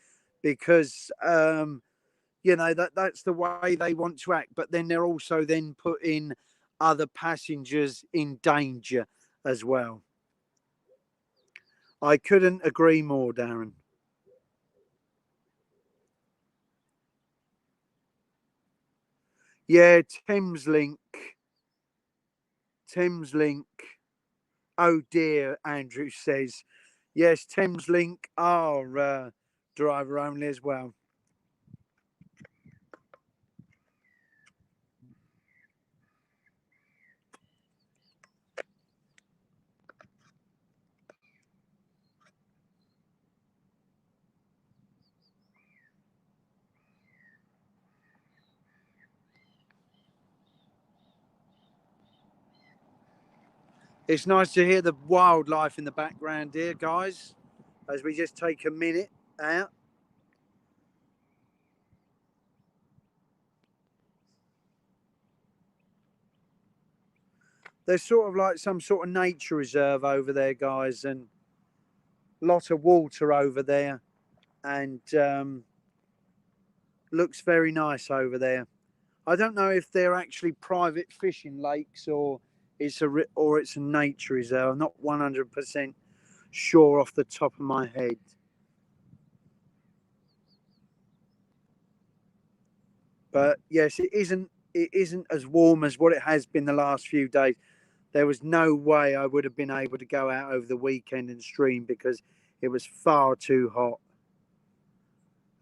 because that's the way they want to act. But then they're also then putting other passengers in danger as well. I couldn't agree more, Darren. Yeah, Thameslink. Thameslink. Oh dear, Andrew says. Yes, Thameslink are driver only as well. It's nice to hear the wildlife in the background here, guys, as we just take a minute out. There's sort of like some sort of nature reserve over there, guys, and a lot of water over there, and looks very nice over there. I don't know if they're actually private fishing lakes or it's a nature reserve. I'm not 100% sure off the top of my head. But yes, it isn't as warm as what it has been the last few days. There was no way I would have been able to go out over the weekend and stream because it was far too hot.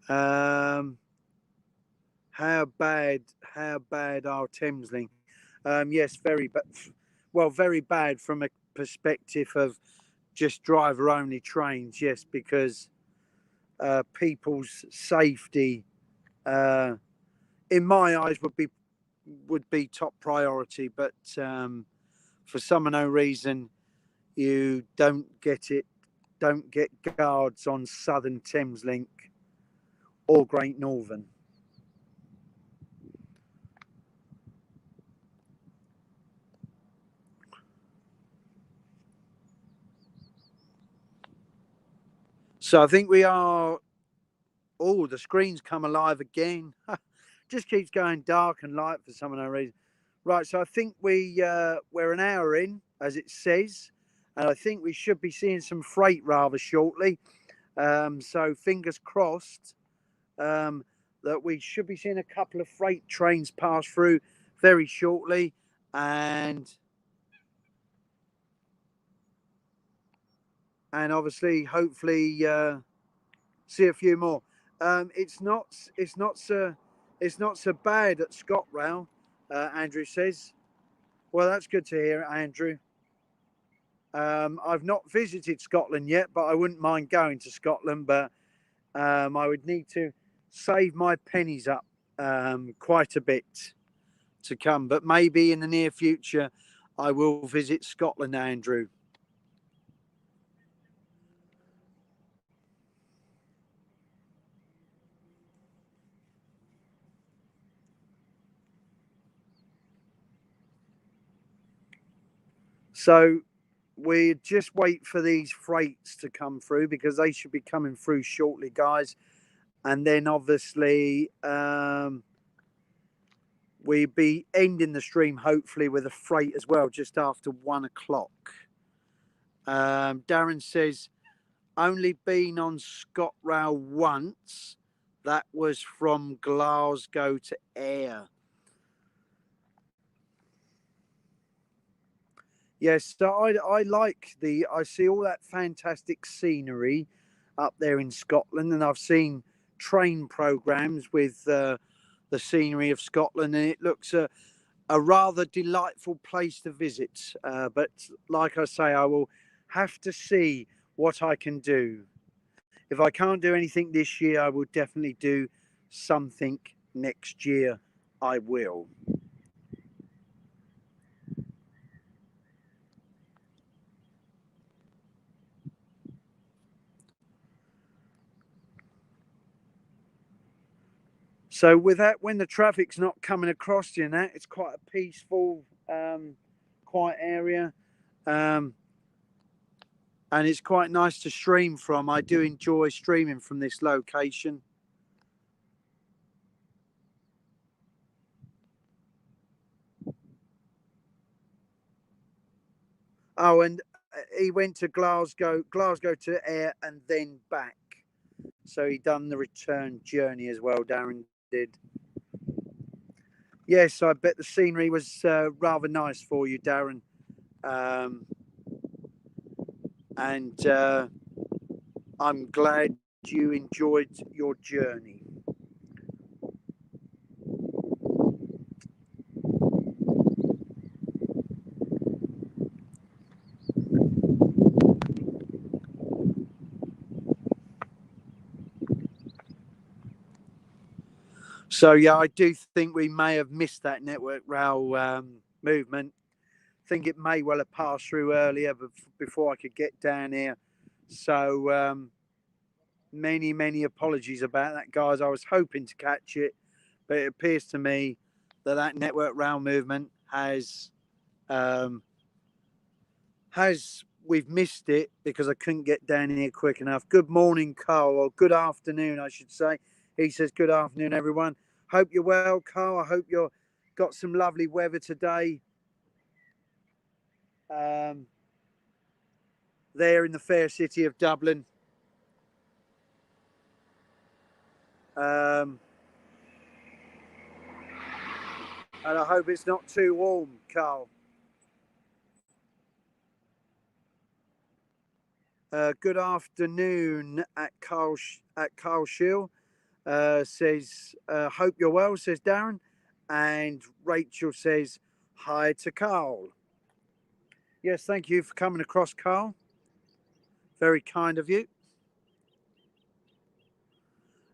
Um, how bad are Thameslink? Yes, very bad. Well, very bad from a perspective of just driver only trains. Yes, because people's safety, uh, in my eyes, would be top priority. But for some unknown reason, you don't get guards on Southern Thameslink or Great Northern. So I think we are. Oh, the screen's come alive again. Just keeps going dark and light for some unknown reason. Right, so I think we're an hour in, as it says, and I think we should be seeing some freight rather shortly. So fingers crossed that we should be seeing a couple of freight trains pass through very shortly, and obviously, hopefully, see a few more. It's not so bad at ScotRail, Andrew says. Well, that's good to hear, Andrew. I've not visited Scotland yet, but I wouldn't mind going to Scotland. But I would need to save my pennies up quite a bit to come. But maybe in the near future, I will visit Scotland, Andrew. So we just wait for these freights to come through because they should be coming through shortly, guys. And then obviously we'll be ending the stream hopefully with a freight as well, just after 1 o'clock. Darren says, only been on ScotRail once. That was from Glasgow to Ayr. Yes, so I like I see all that fantastic scenery up there in Scotland, and I've seen train programs with the scenery of Scotland, and it looks a rather delightful place to visit. But like I say, I will have to see what I can do. If I can't do anything this year, I will definitely do something next year. I will. So with that, when the traffic's not coming across you, and that it's quite a peaceful, quiet area, um, and it's quite nice to stream from. I do enjoy streaming from this location. Oh, and he went to Glasgow to Ayr, and then back. So he done the return journey as well. Darren did. Yes, I bet the scenery was rather nice for you, Darren. Um, and I'm glad you enjoyed your journey. So yeah, I do think we may have missed that Network Rail movement. I think it may well have passed through earlier, but before I could get down here. So many apologies about that, guys. I was hoping to catch it, but it appears to me that Network Rail movement um, has we've missed it because I couldn't get down here quick enough. Good morning, Carl, or good afternoon, I should say. He says, "Good afternoon, everyone. Hope you're well, Carl. I hope you're got some lovely weather today. Um, there in the fair city of Dublin. Um, and I hope it's not too warm, Carl." Good afternoon at Carl Shield. Says, "Hope you're well," says Darren. And Rachel says, "Hi to Carl." Yes, thank you for coming across, Carl. Very kind of you.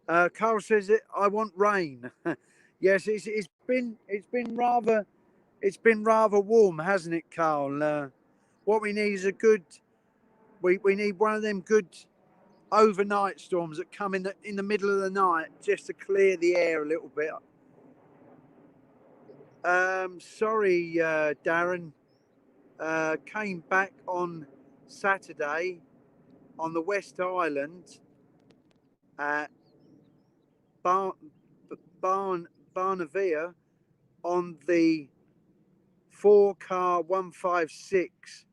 Carl says, "I want rain." Yes, it's been rather warm, hasn't it, Carl? What we need is we need one of them good overnight storms that come in the middle of the night just to clear the air a little bit. Sorry, Darren. Came back on Saturday on the West Island at Bar- Barnavia on the 4 car 156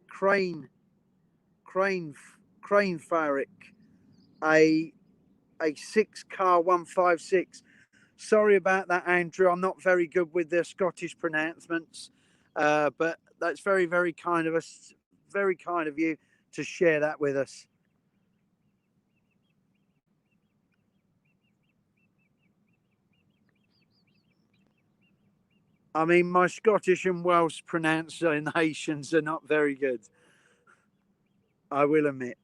crane Farrick, a 6 car 156. Sorry about that, Andrew. I'm not very good with the Scottish pronouncements, but that's very, very kind of us, very kind of you to share that with us. I mean, my Scottish and Welsh pronunciations are not very good, I will admit.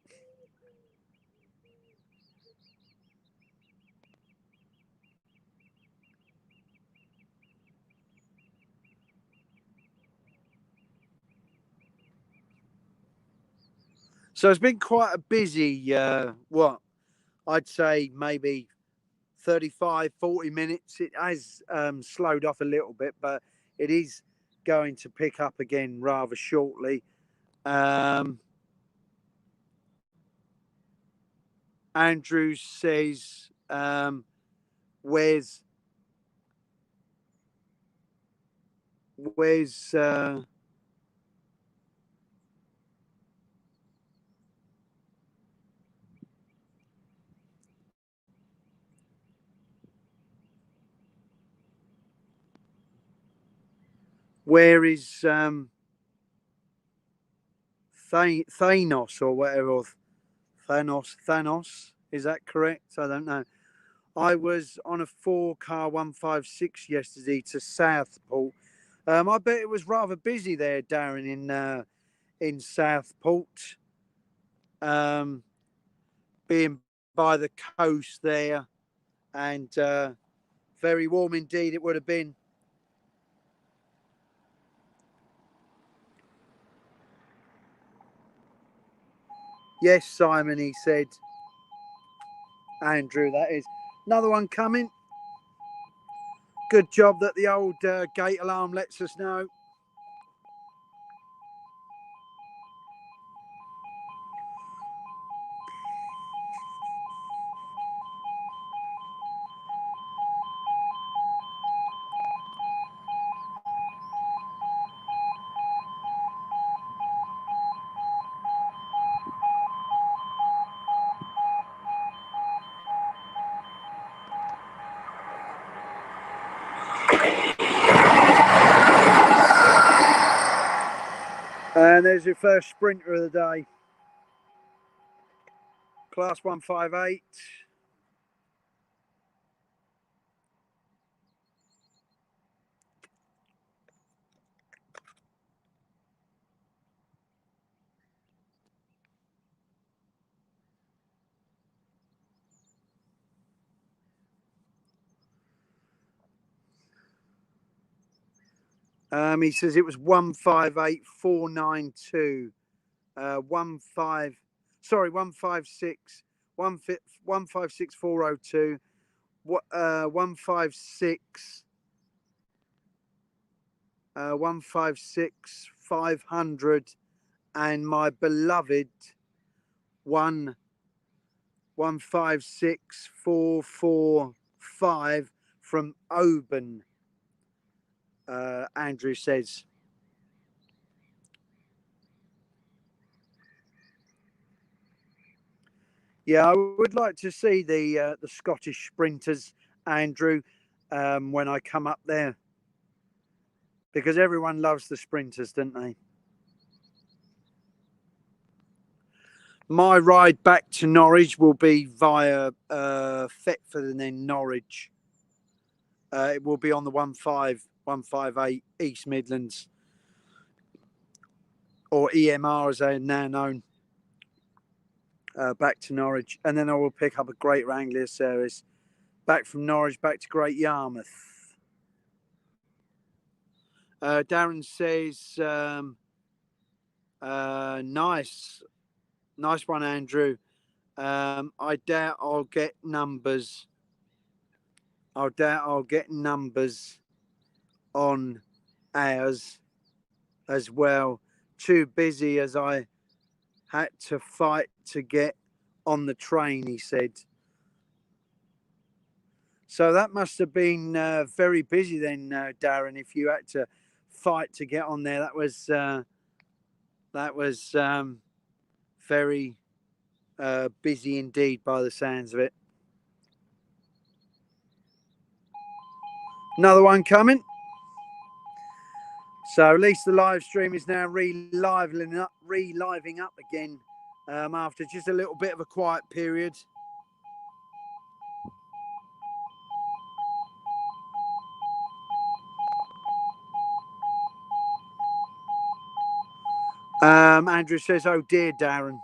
So it's been quite a busy, I'd say maybe 35, 40 minutes. It has slowed off a little bit, but it is going to pick up again rather shortly. Andrew says, where's where is Thanos or whatever, or Thanos, is that correct? I don't know. I was on a 4 car 156 yesterday to Southport. I bet it was rather busy there, Darren, in Southport, being by the coast there, and very warm indeed it would have been. Yes, Simon, he said. Andrew, that is. Another one coming. Good job that the old gate alarm lets us know. And there's your first sprinter of the day. Class 158. He says it was 158492. 156. 156402. 156. 156 500, and my beloved 156445 from Oban. Andrew says. Yeah, I would like to see the Scottish sprinters, Andrew, when I come up there, because everyone loves the sprinters, don't they? My ride back to Norwich will be via Thetford and then Norwich. It will be on the 158 East Midlands, or EMR as they are now known, back to Norwich. And then I will pick up a Great Anglia service back from Norwich back to Great Yarmouth. Darren says, nice one, Andrew. I doubt I'll get numbers. I doubt I'll get numbers on ours as well. Too busy as I had to fight to get on the train, he said. So that must have been very busy then, Darren. If you had to fight to get on there, that was very busy indeed, by the sounds of it. Another one coming. So at least the live stream is now reliving up again after just a little bit of a quiet period. Andrew says, "Oh dear, Darren."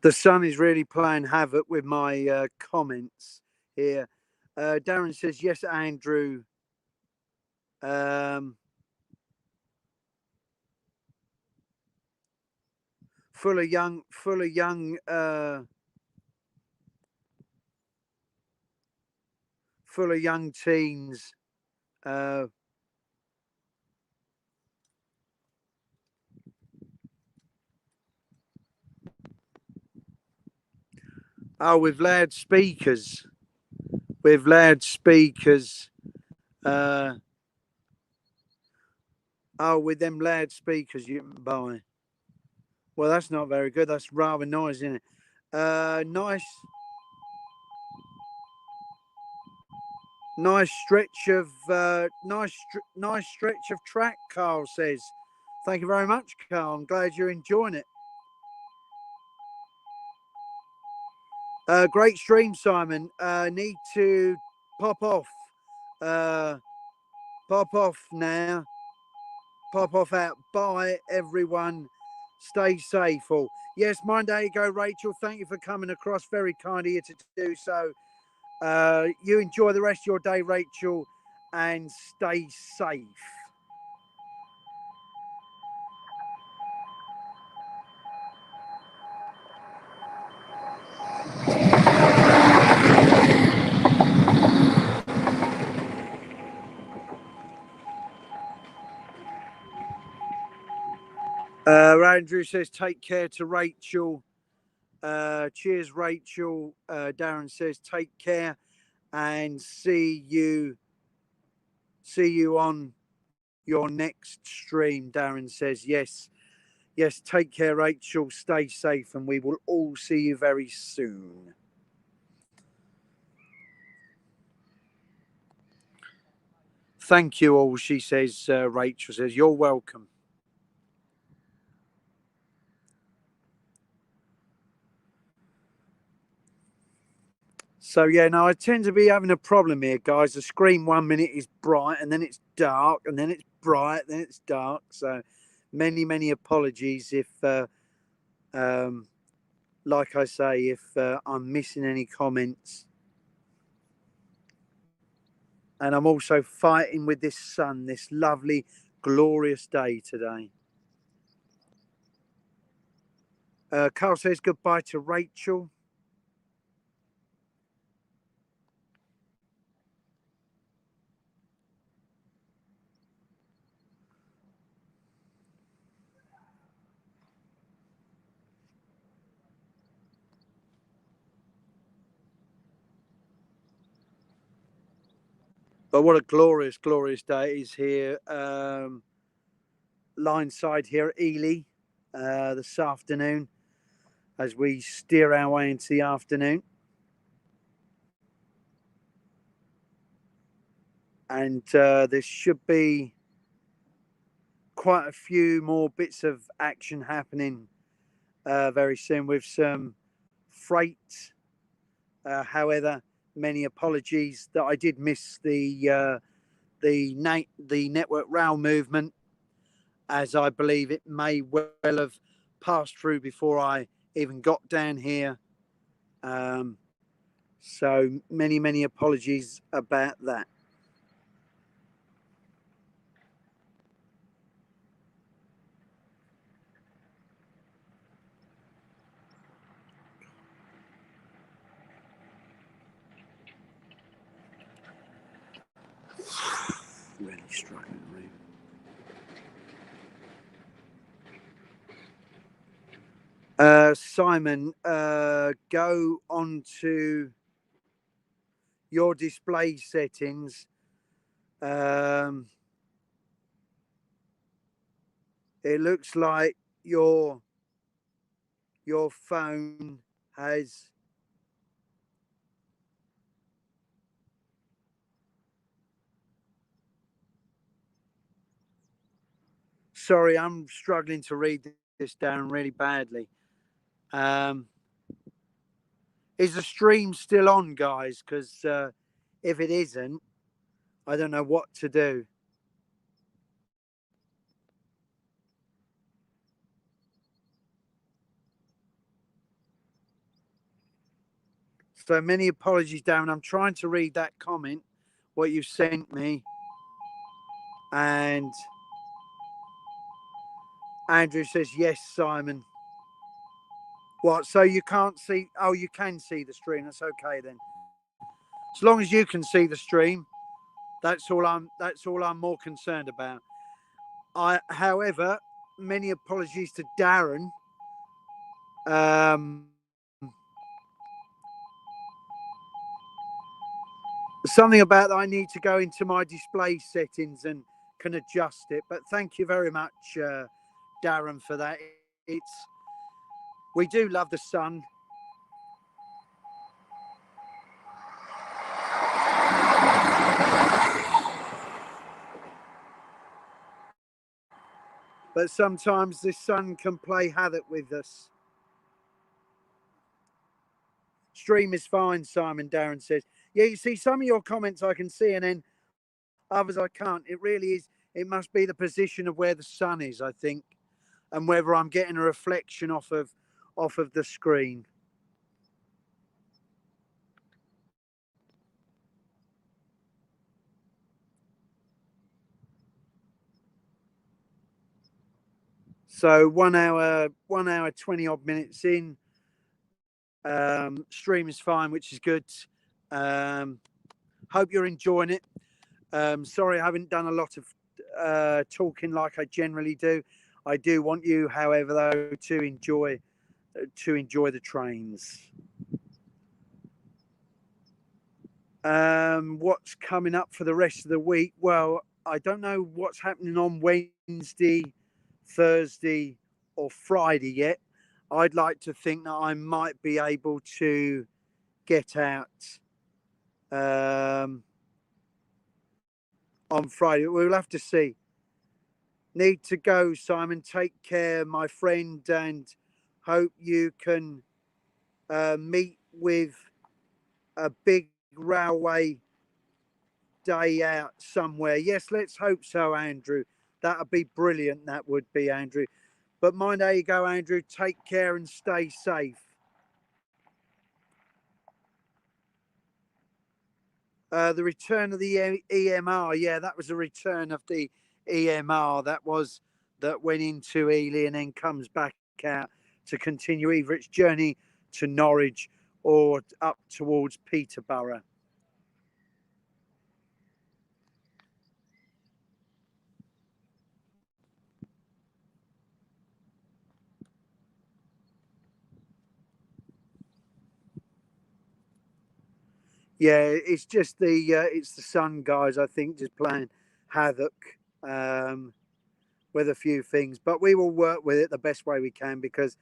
The sun is really playing havoc with my comments here. Darren says, "Yes, Andrew." Full of young teens. Oh, with loudspeakers. With loudspeakers. Oh, with them loudspeakers you can buy. Well, that's not very good. That's rather noisy, isn't it? Nice stretch of nice stretch of track, Carl says. Thank you very much, Carl. I'm glad you're enjoying it. Great stream, Simon. Need to pop off. Pop off now. Pop off out. Bye, everyone. Stay safe. All. Yes, mine. There you go, Rachel. Thank you for coming across. Very kind of you to do so. You enjoy the rest of your day, Rachel, and stay safe. Andrew says, "Take care to Rachel." Cheers, Rachel. Darren says, "Take care and see you on your next stream." Darren says, "Yes, take care, Rachel. Stay safe, and we will all see you very soon." Thank you all, she says. Rachel says, "You're welcome." So yeah, no, I tend to be having a problem here, guys. The screen 1 minute is bright, and then it's dark, and then it's bright, then it's dark. So many apologies if, like I say, if I'm missing any comments. And I'm also fighting with this sun, this lovely, glorious day today. Carl says goodbye to Rachel. But what a glorious, glorious day it is here. Lineside here at Ely this afternoon as we steer our way into the afternoon. And there should be quite a few more bits of action happening very soon with some freight. However, many apologies that I did miss the network rail movement, as I believe it may well have passed through before I even got down here. So many apologies about that. Really struggling, really. Simon, go on to your display settings. It looks like your phone has sorry, I'm struggling to read this down really badly. Is the stream still on, guys? Because if it isn't, I don't know what to do. So many apologies, Darren. I'm trying to read that comment, what you sent me. And Andrew says, yes, Simon. What? So you can't see? Oh, you can see the stream. That's okay then. As long as you can see the stream, that's all I'm more concerned about. However, many apologies to Darren. Something about that I need to go into my display settings and can adjust it. But thank you very much, Darren, for that. We do love the sun. But sometimes the sun can play havoc with us. Stream is fine, Simon, Darren says. Yeah, you see, some of your comments I can see, and then others I can't. It really is. It must be the position of where the sun is, I think, and whether I'm getting a reflection off of the screen. So 1 hour 20 odd minutes in. Stream is fine, which is good. Hope you're enjoying it. Sorry, I haven't done a lot of talking like I generally do. I do want you, however, though, to enjoy the trains. What's coming up for the rest of the week? Well, I don't know what's happening on Wednesday, Thursday, or Friday yet. I'd like to think that I might be able to get out on Friday. We'll have to see. Need to go, Simon. Take care, my friend, and hope you can meet with a big railway day out somewhere. Yes, let's hope so, Andrew. That would be brilliant. That would be, Andrew. But mind how you go, Andrew. Take care and stay safe. The return of the EMR. Yeah, that was a return of the EMR. That went into Ely and then comes back out to continue either its journey to Norwich or up towards Peterborough. Yeah, it's just it's the sun guys, I think, just playing havoc um, with a few things. But we will work with it the best way we can because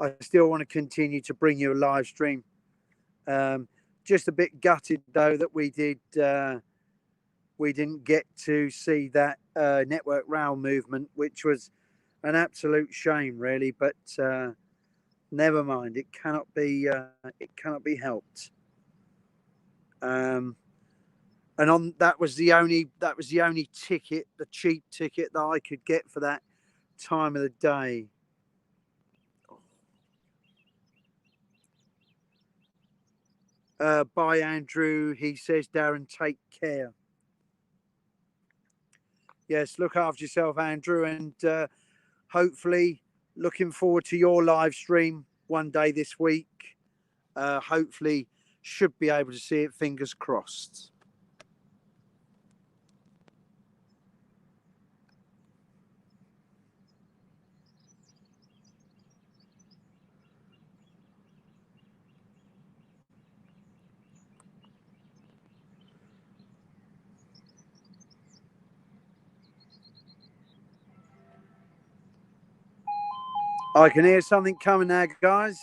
I still want to continue to bring you a live stream. Um, just a bit gutted though that we didn't get to see that network rail movement, which was an absolute shame, really. But never mind, it cannot be helped. Um, and on that was the only ticket, the cheap ticket that I could get for that time of the day. Bye, Andrew. He says, Darren, take care. Yes, look after yourself, Andrew, and hopefully looking forward to your live stream one day this week. Hopefully, should be able to see it. Fingers crossed. I can hear something coming now, guys.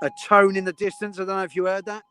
A tone in the distance. I don't know if you heard that.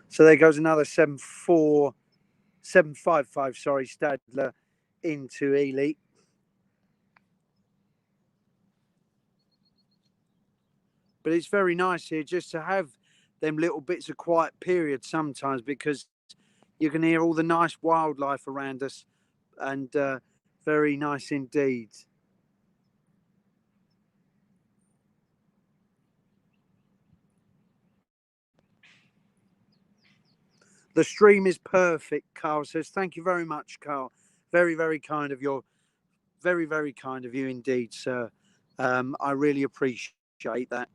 So there goes another 755, sorry, Stadler into Ely. But it's very nice here just to have them little bits of quiet period sometimes because you can hear all the nice wildlife around us and very nice indeed. The stream is perfect, Carl says. Thank you very much, Carl. Very, very kind of you. Very, very kind of you indeed, sir. I really appreciate that.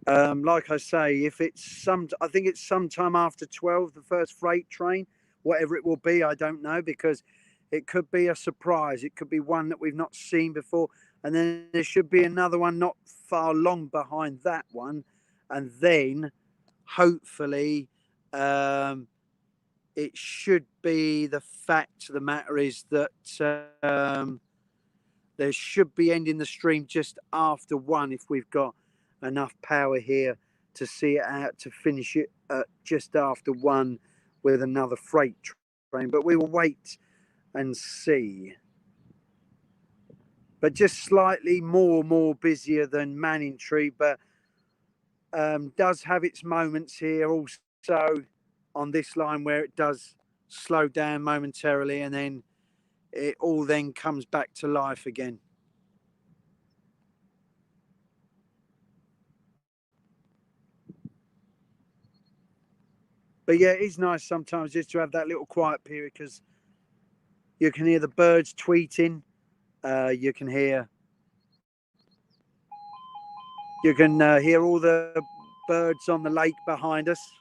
Like I say, if it's I think it's sometime after 12, the first freight train, whatever it will be, I don't know, because it could be a surprise. It could be one that we've not seen before. And then there should be another one not far long behind that one. And then hopefully, it should be the fact of the matter is that there should be ending the stream just after one if we've got enough power here to see it out to finish it at just after one with another freight train. But we will wait and see. But just slightly more busier than Manningtree, but does have its moments here also on this line where it does slow down momentarily and then it all then comes back to life again. But yeah, it is nice sometimes just to have that little quiet period because you can hear the birds tweeting. You can hear all the birds on the lake behind us.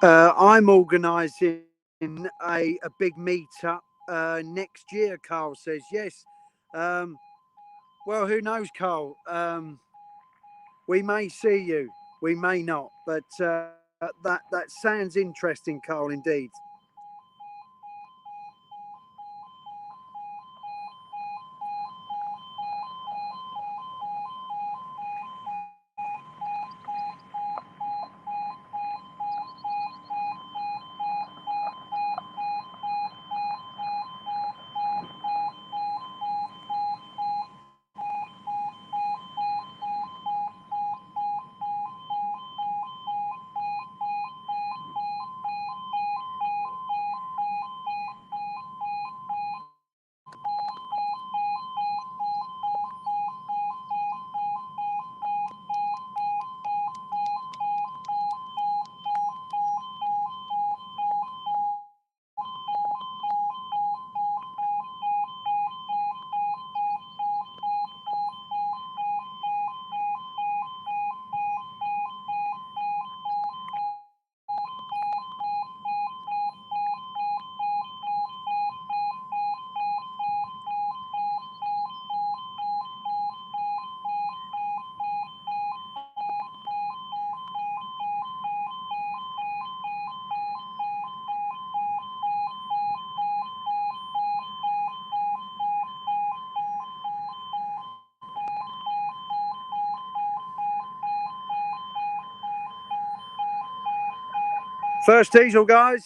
I'm organising a big meetup next year, Carl says. Yes. Um, well, who knows, Carl? We may see you, we may not, but that sounds interesting, Carl, indeed. First diesel, guys.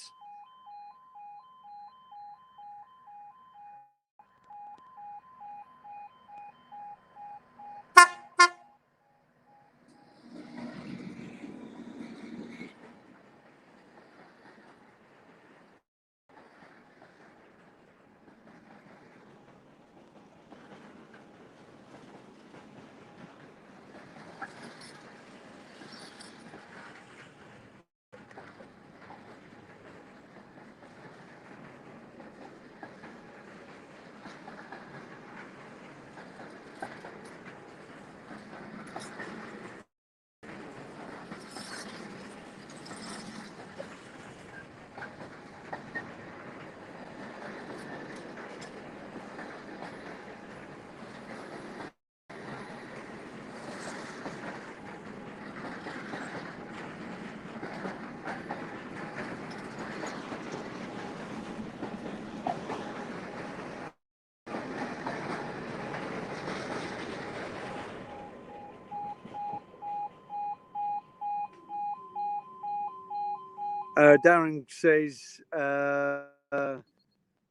Darren says,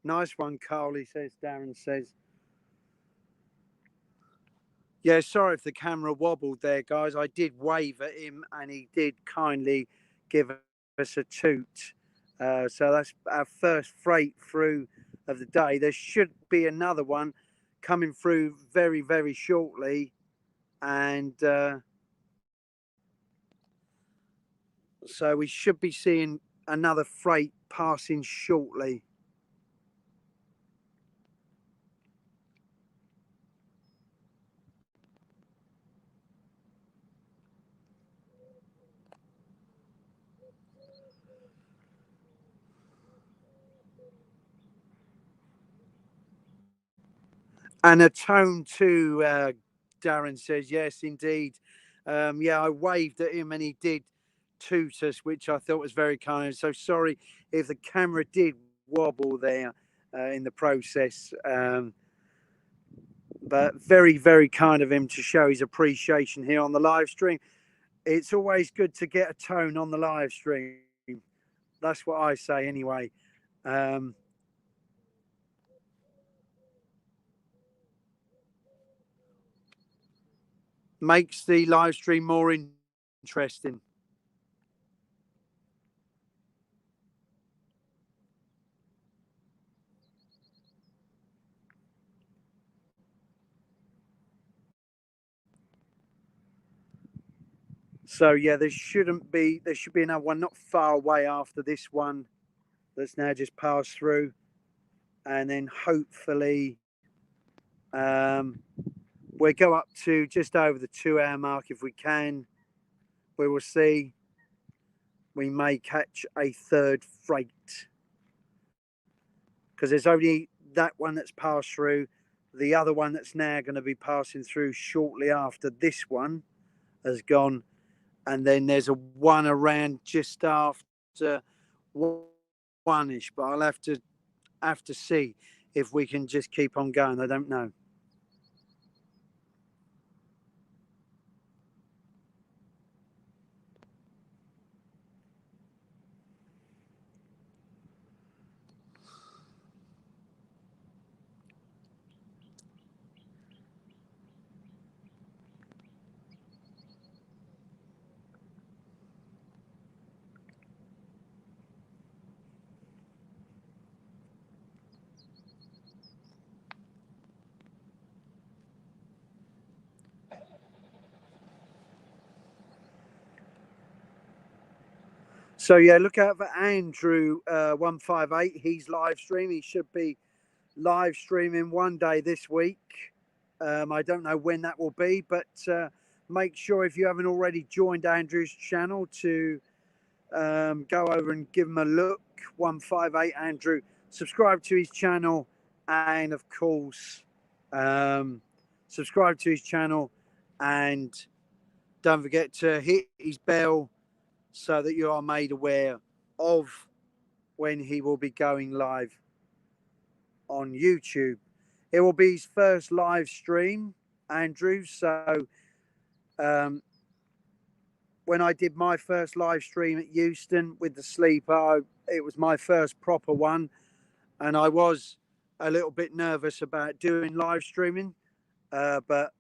nice one, Carl. He says, Darren says, yeah, sorry if the camera wobbled there, guys. I did wave at him and he did kindly give us a toot. So that's our first freight through of the day. There should be another one coming through very, very shortly. And so we should be seeing another freight passing shortly. And a tone too, Darren says, yes, indeed. Yeah, I waved at him and he did toot us, which I thought was very kind. So sorry if the camera did wobble there in the process. But very, very kind of him to show his appreciation here on the live stream. It's always good to get a tone on the live stream. That's what I say anyway. Um, Makes the live stream more interesting. So yeah, there should be another one not far away after this one that's now just passed through, and then hopefully um, we'll go up to just over the 2 hour mark if we can. We will see. we may catch a third freight, because there's only that one that's passed through. The other one that's now going to be passing through shortly after this one has gone, and then there's a one around just after one-ish. But I'll have to see if we can just keep on going. I don't know. So yeah, look out for Andrew 158. He's live streaming. He should be live streaming one day this week. I don't know when that will be, but make sure if you haven't already joined Andrew's channel to go over and give him a look. 158 Andrew. Subscribe to his channel, and of course, subscribe to his channel, and don't forget to hit his bell so that you are made aware of when he will be going live on YouTube. It will be his first live stream, Andrew. So when I did my first live stream at Euston with the sleeper, it was my first proper one, and I was a little bit nervous about doing live streaming, but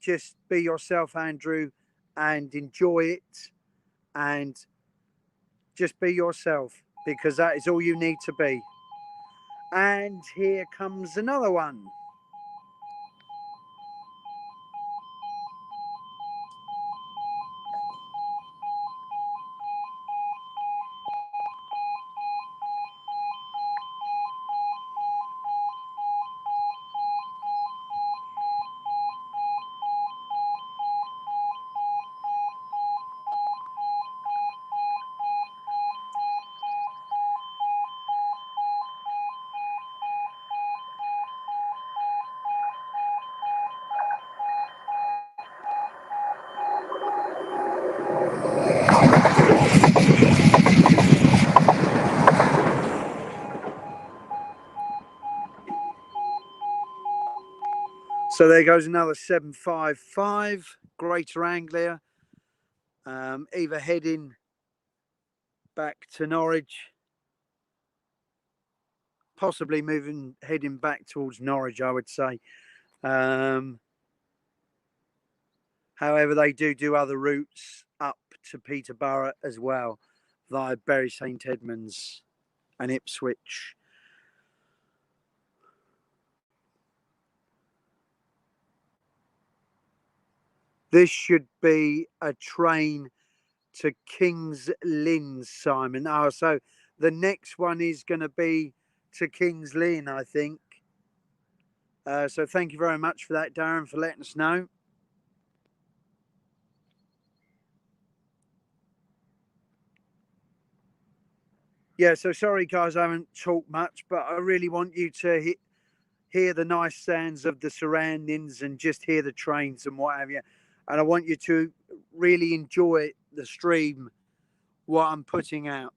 just be yourself, Andrew, and enjoy it, and just be yourself, because that is all you need to be. And here comes another one. So there goes another 755, Greater Anglia, either heading back to Norwich, possibly heading back towards Norwich, I would say. However, they do other routes up to Peterborough as well, via Bury St Edmunds and Ipswich. This should be a train to King's Lynn, Simon. Oh, so the next one is going to be to King's Lynn, I think. So thank you very much for that, Darren, for letting us know. Yeah, so sorry, guys, I haven't talked much, but I really want you to hear the nice sounds of the surroundings and just hear the trains and what have you. And I want you to really enjoy the stream, what I'm putting out.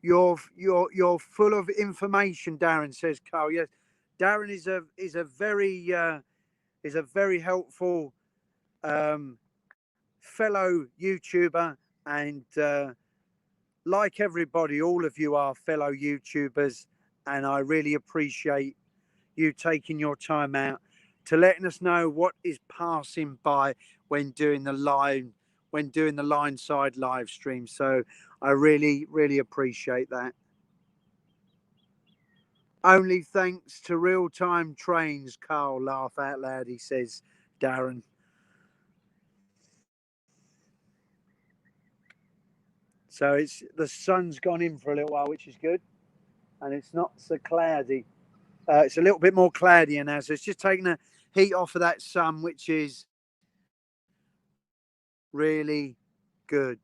You're full of information, Darren, says Carl. Yes, Darren is a very helpful fellow YouTuber, and like everybody, all of you are fellow YouTubers, and I really appreciate you taking your time out to letting us know what is passing by when doing the Lineside live stream. So I really appreciate that. Only thanks to real-time trains, Carl, laugh out loud, he says, Darren. So it's the sun's gone in for a little while, which is good, and it's not so cloudy. It's a little bit more cloudy now, so it's just taking a heat off of that sun, which is really good.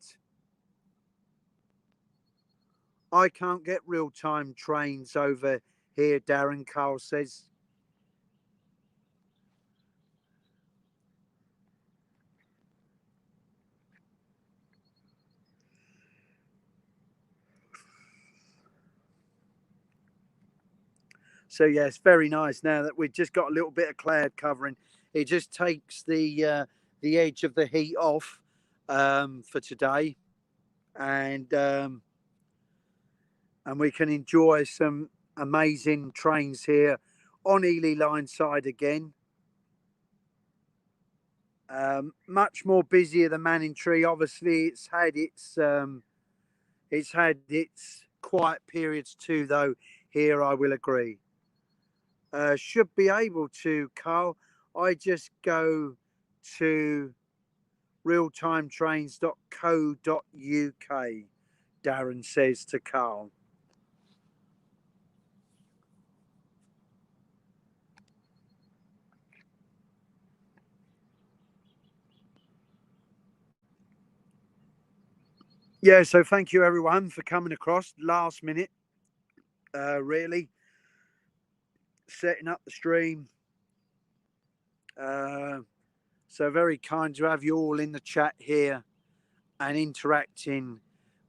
I can't get real-time trains over here, Darren, Carl says. So yeah, it's very nice now that we've just got a little bit of cloud covering. It just takes the edge of the heat off for today, and we can enjoy some amazing trains here on Ely Lineside again. Much more busier than Manningtree. Obviously, it's had its quiet periods too, though. Here, I will agree. Should be able to, Carl. I just go to realtimetrains.co.uk, Darren says to Carl. Yeah, so thank you everyone for coming across last minute. Really setting up the stream. So very kind to have you all in the chat here and interacting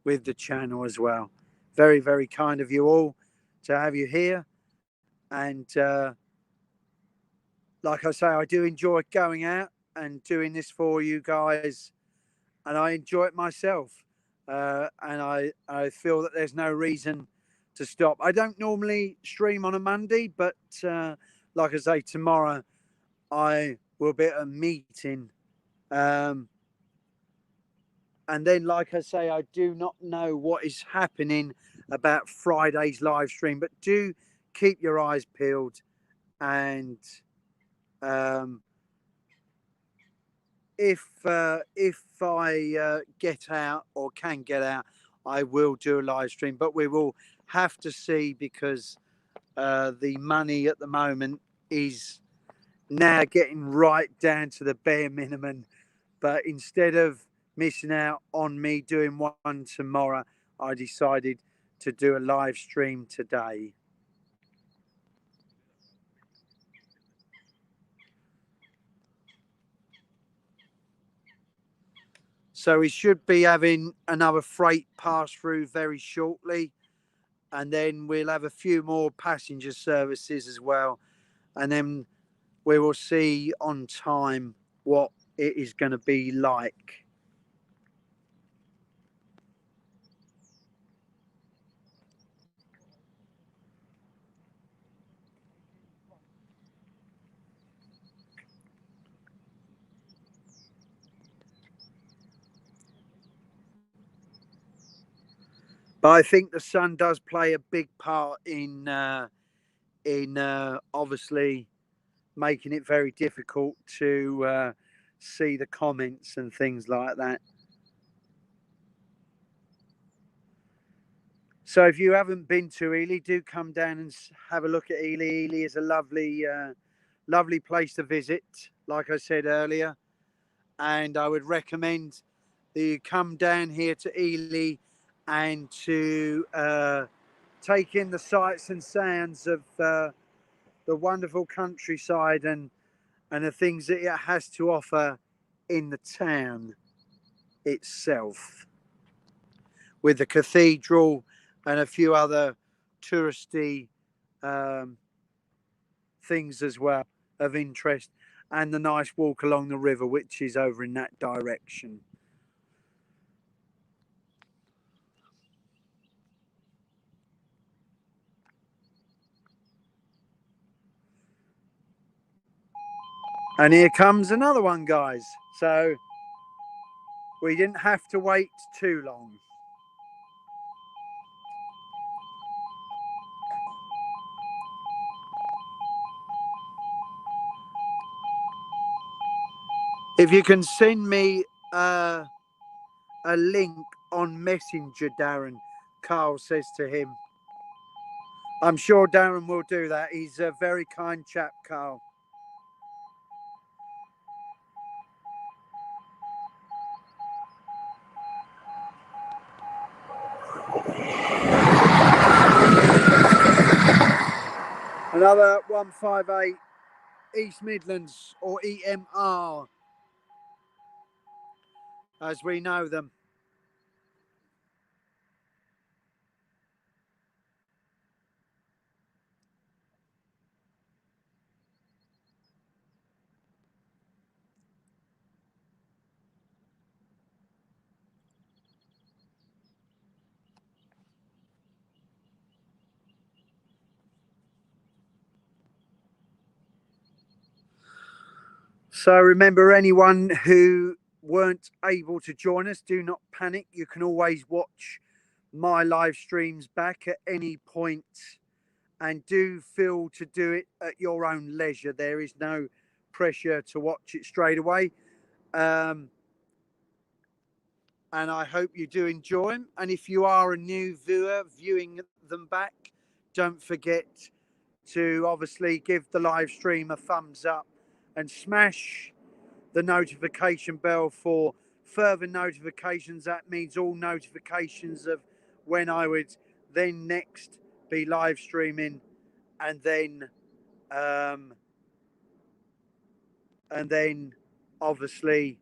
with the channel as well. Very, very kind of you all to have you here. And like I say, I do enjoy going out and doing this for you guys, and I enjoy it myself. And I feel that there's no reason to stop. I don't normally stream on a Monday, but like I say, tomorrow I will be at a meeting. And then, like I say, I do not know what is happening about Friday's live stream, but do keep your eyes peeled. And if I get out or can get out, I will do a live stream. But we will have to see, because the money at the moment is now getting right down to the bare minimum. But instead of missing out on me doing one tomorrow, I decided to do a live stream today. So we should be having another freight pass through very shortly, and then we'll have a few more passenger services as well, and then we will see on time what it is going to be like. But I think the sun does play a big part in obviously making it very difficult to see the comments and things like that. So if you haven't been to Ely, do come down and have a look at Ely. Ely is a lovely place to visit, like I said earlier. And I would recommend that you come down here to Ely and to take in the sights and sounds of the wonderful countryside and the things that it has to offer in the town itself, with the cathedral and a few other touristy things as well of interest, and the nice walk along the river, which is over in that direction. And here comes another one, guys. So we didn't have to wait too long. If you can send me a link on Messenger, Darren, Carl says to him. I'm sure Darren will do that. He's a very kind chap, Carl. Another 158 East Midlands, or EMR as we know them. So remember, anyone who weren't able to join us, do not panic. You can always watch my live streams back at any point, and do feel to do it at your own leisure. There is no pressure to watch it straight away. And I hope you do enjoy them. And if you are a new viewer viewing them back, don't forget to obviously give the live stream a thumbs up and smash the notification bell for further notifications. That means all notifications of when I would then next be live streaming, and then obviously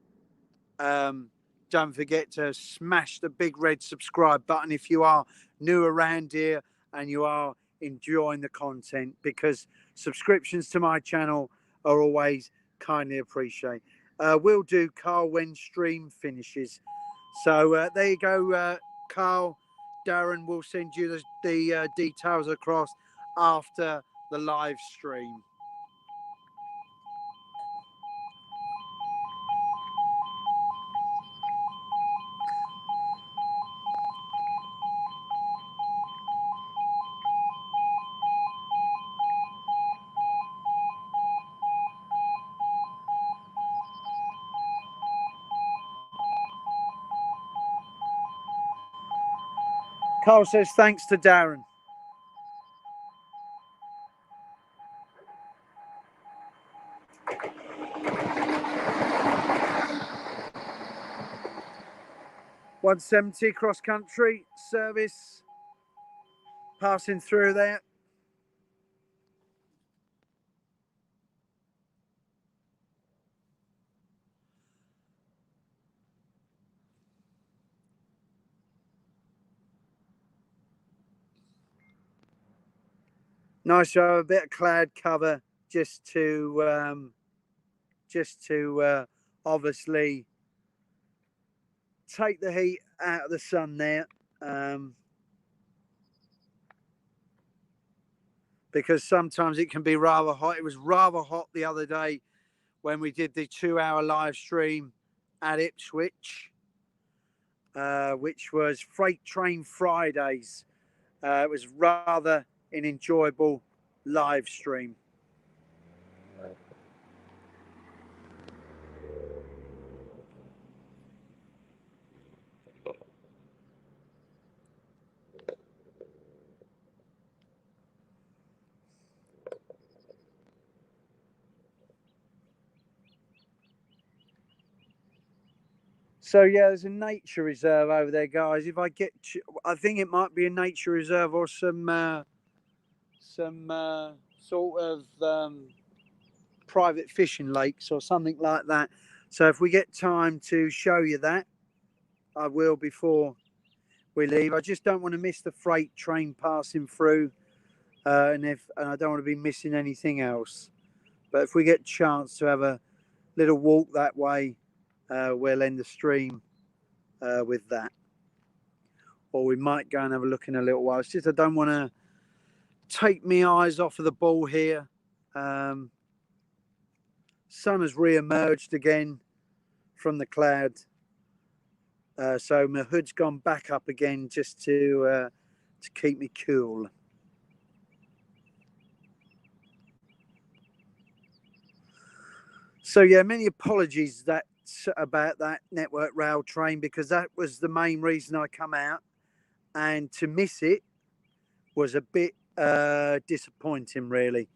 don't forget to smash the big red subscribe button if you are new around here and you are enjoying the content, because subscriptions to my channel are always kindly appreciated. We'll do Carl when stream finishes. So there you go, Carl. Darren will send you the details across after the live stream. Carl says thanks to Darren. $170 cross country service passing through there. Nice to have a bit of cloud cover just to obviously take the heat out of the sun there, because sometimes it can be rather hot. It was rather hot the other day when we did the 2-hour live stream at Ipswich, which was Freight Train Fridays. It was rather an enjoyable live stream. So yeah, there's a nature reserve over there, guys. If I get, I think it might be a nature reserve or some sort of private fishing lakes or something like that. So if we get time to show you that, I will before we leave. I just don't want to miss the freight train passing through, and I don't want to be missing anything else. But if we get a chance to have a little walk that way, we'll end the stream with that. Or we might go and have a look in a little while. It's just I don't want to take my eyes off of the ball here. Sun has re-emerged again from the cloud. So my hood's gone back up again just to keep me cool. So yeah, many apologies about that Network Rail train, because that was the main reason I come out, and to miss it was a bit disappointing, really,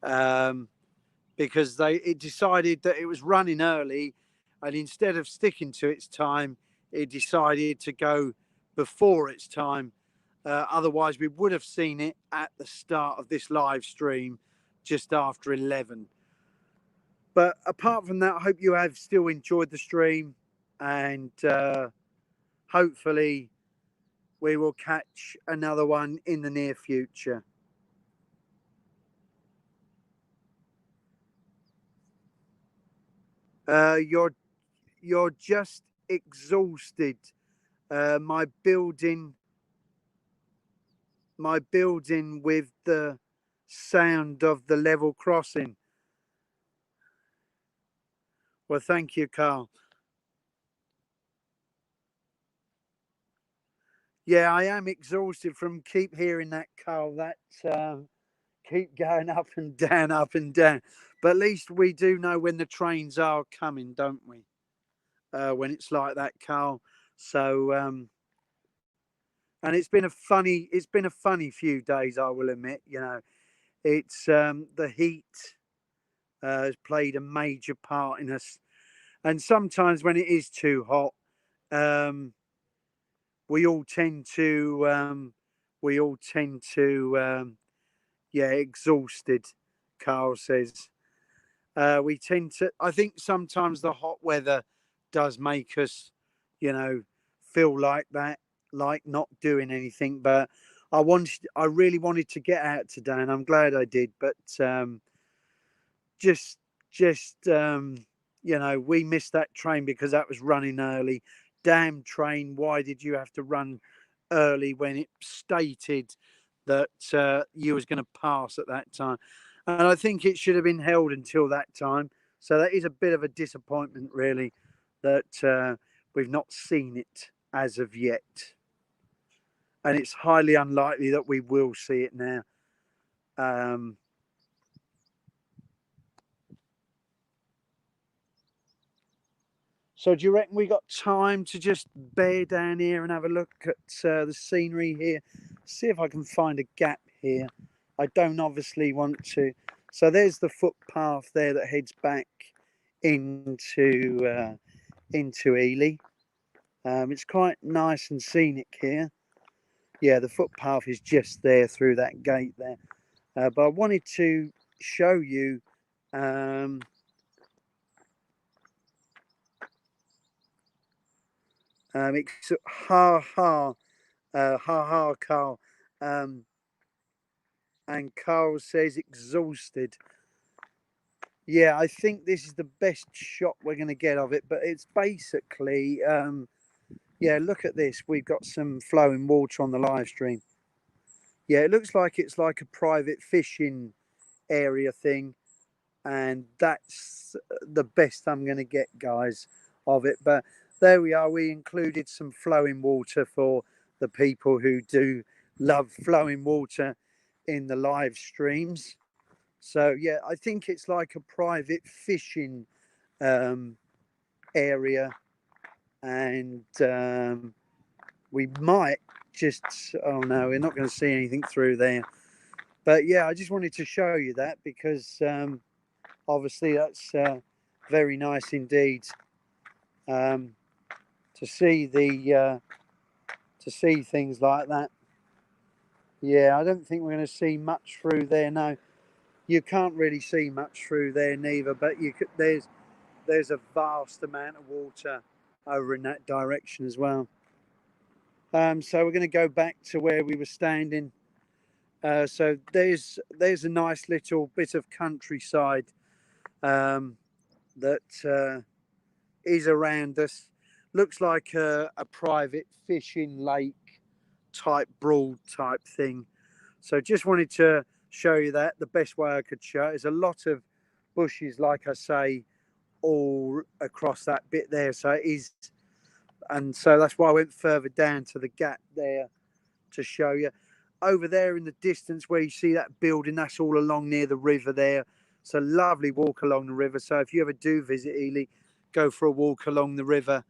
because it decided that it was running early, and instead of sticking to its time, it decided to go before its time, Otherwise, we would have seen it at the start of this live stream just after 11. But apart from that, I hope you have still enjoyed the stream, and hopefully we will catch another one in the near future. You're just exhausted. My building with the sound of the level crossing. Well, thank you, Carl. Yeah, I am exhausted from keep hearing that, Carl. That keep going up and down, up and down. But at least we do know when the trains are coming, don't we? When it's like that, Carl. So, and it's been a funny few days, I will admit. You know, it's the heat has played a major part in us, and sometimes when it is too hot, um, we all tend to yeah, exhausted. Carl says we tend to. I think sometimes the hot weather does make us, you know, feel like that, like not doing anything. But I really wanted to get out today, and I'm glad I did. But just you know, we missed that train because that was running early. Damn train, why did you have to run early when it stated that you was going to pass at that time? And I think it should have been held until that time. So that is a bit of a disappointment, really, that we've not seen it as of yet. And it's highly unlikely that we will see it now. So do you reckon we got time to just bear down here and have a look at the scenery here? See if I can find a gap here. I don't obviously want to. So there's the footpath there that heads back into Ely. It's quite nice and scenic here. Yeah, the footpath is just there through that gate there. But I wanted to show you. It's ha ha, Carl. And Carl says exhausted. Yeah, I think this is the best shot we're going to get of it, but it's basically, yeah, look at this. We've got some flowing water on the live stream. Yeah, it looks like it's like a private fishing area thing, and that's the best I'm going to get, guys, of it. But there we are. We included some flowing water for the people who do love flowing water in the live streams. So yeah, I think it's like a private fishing area, and we might just, oh no, we're not going to see anything through there. But yeah, I just wanted to show you that because obviously that's very nice indeed to see to see things like that. Yeah, I don't think we're going to see much through there. No, you can't really see much through there neither. But you could, there's a vast amount of water over in that direction as well. So we're going to go back to where we were standing. So there's a nice little bit of countryside that is around us. Looks like a private fishing lake type broad type thing. So just wanted to show you that the best way I could show it is a lot of bushes, like I say, all across that bit there. So it is, and so that's why I went further down to the gap there to show you. Over there in the distance where you see that building, that's all along near the river there. It's a lovely walk along the river. So if you ever do visit Ely, go for a walk along the river.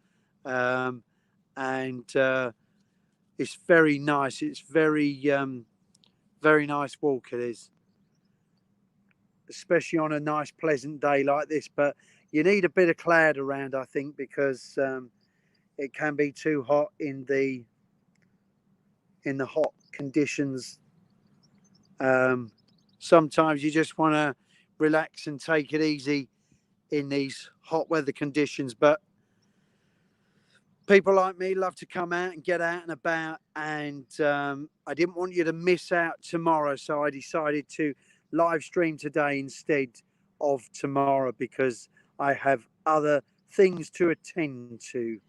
And it's very nice. It's very nice walk it is, especially on a nice pleasant day like this. But you need a bit of cloud around, I think, because it can be too hot in the hot conditions. Sometimes you just want to relax and take it easy in these hot weather conditions, but people like me love to come out and get out and about, and I didn't want you to miss out tomorrow, so I decided to live stream today instead of tomorrow because I have other things to attend to.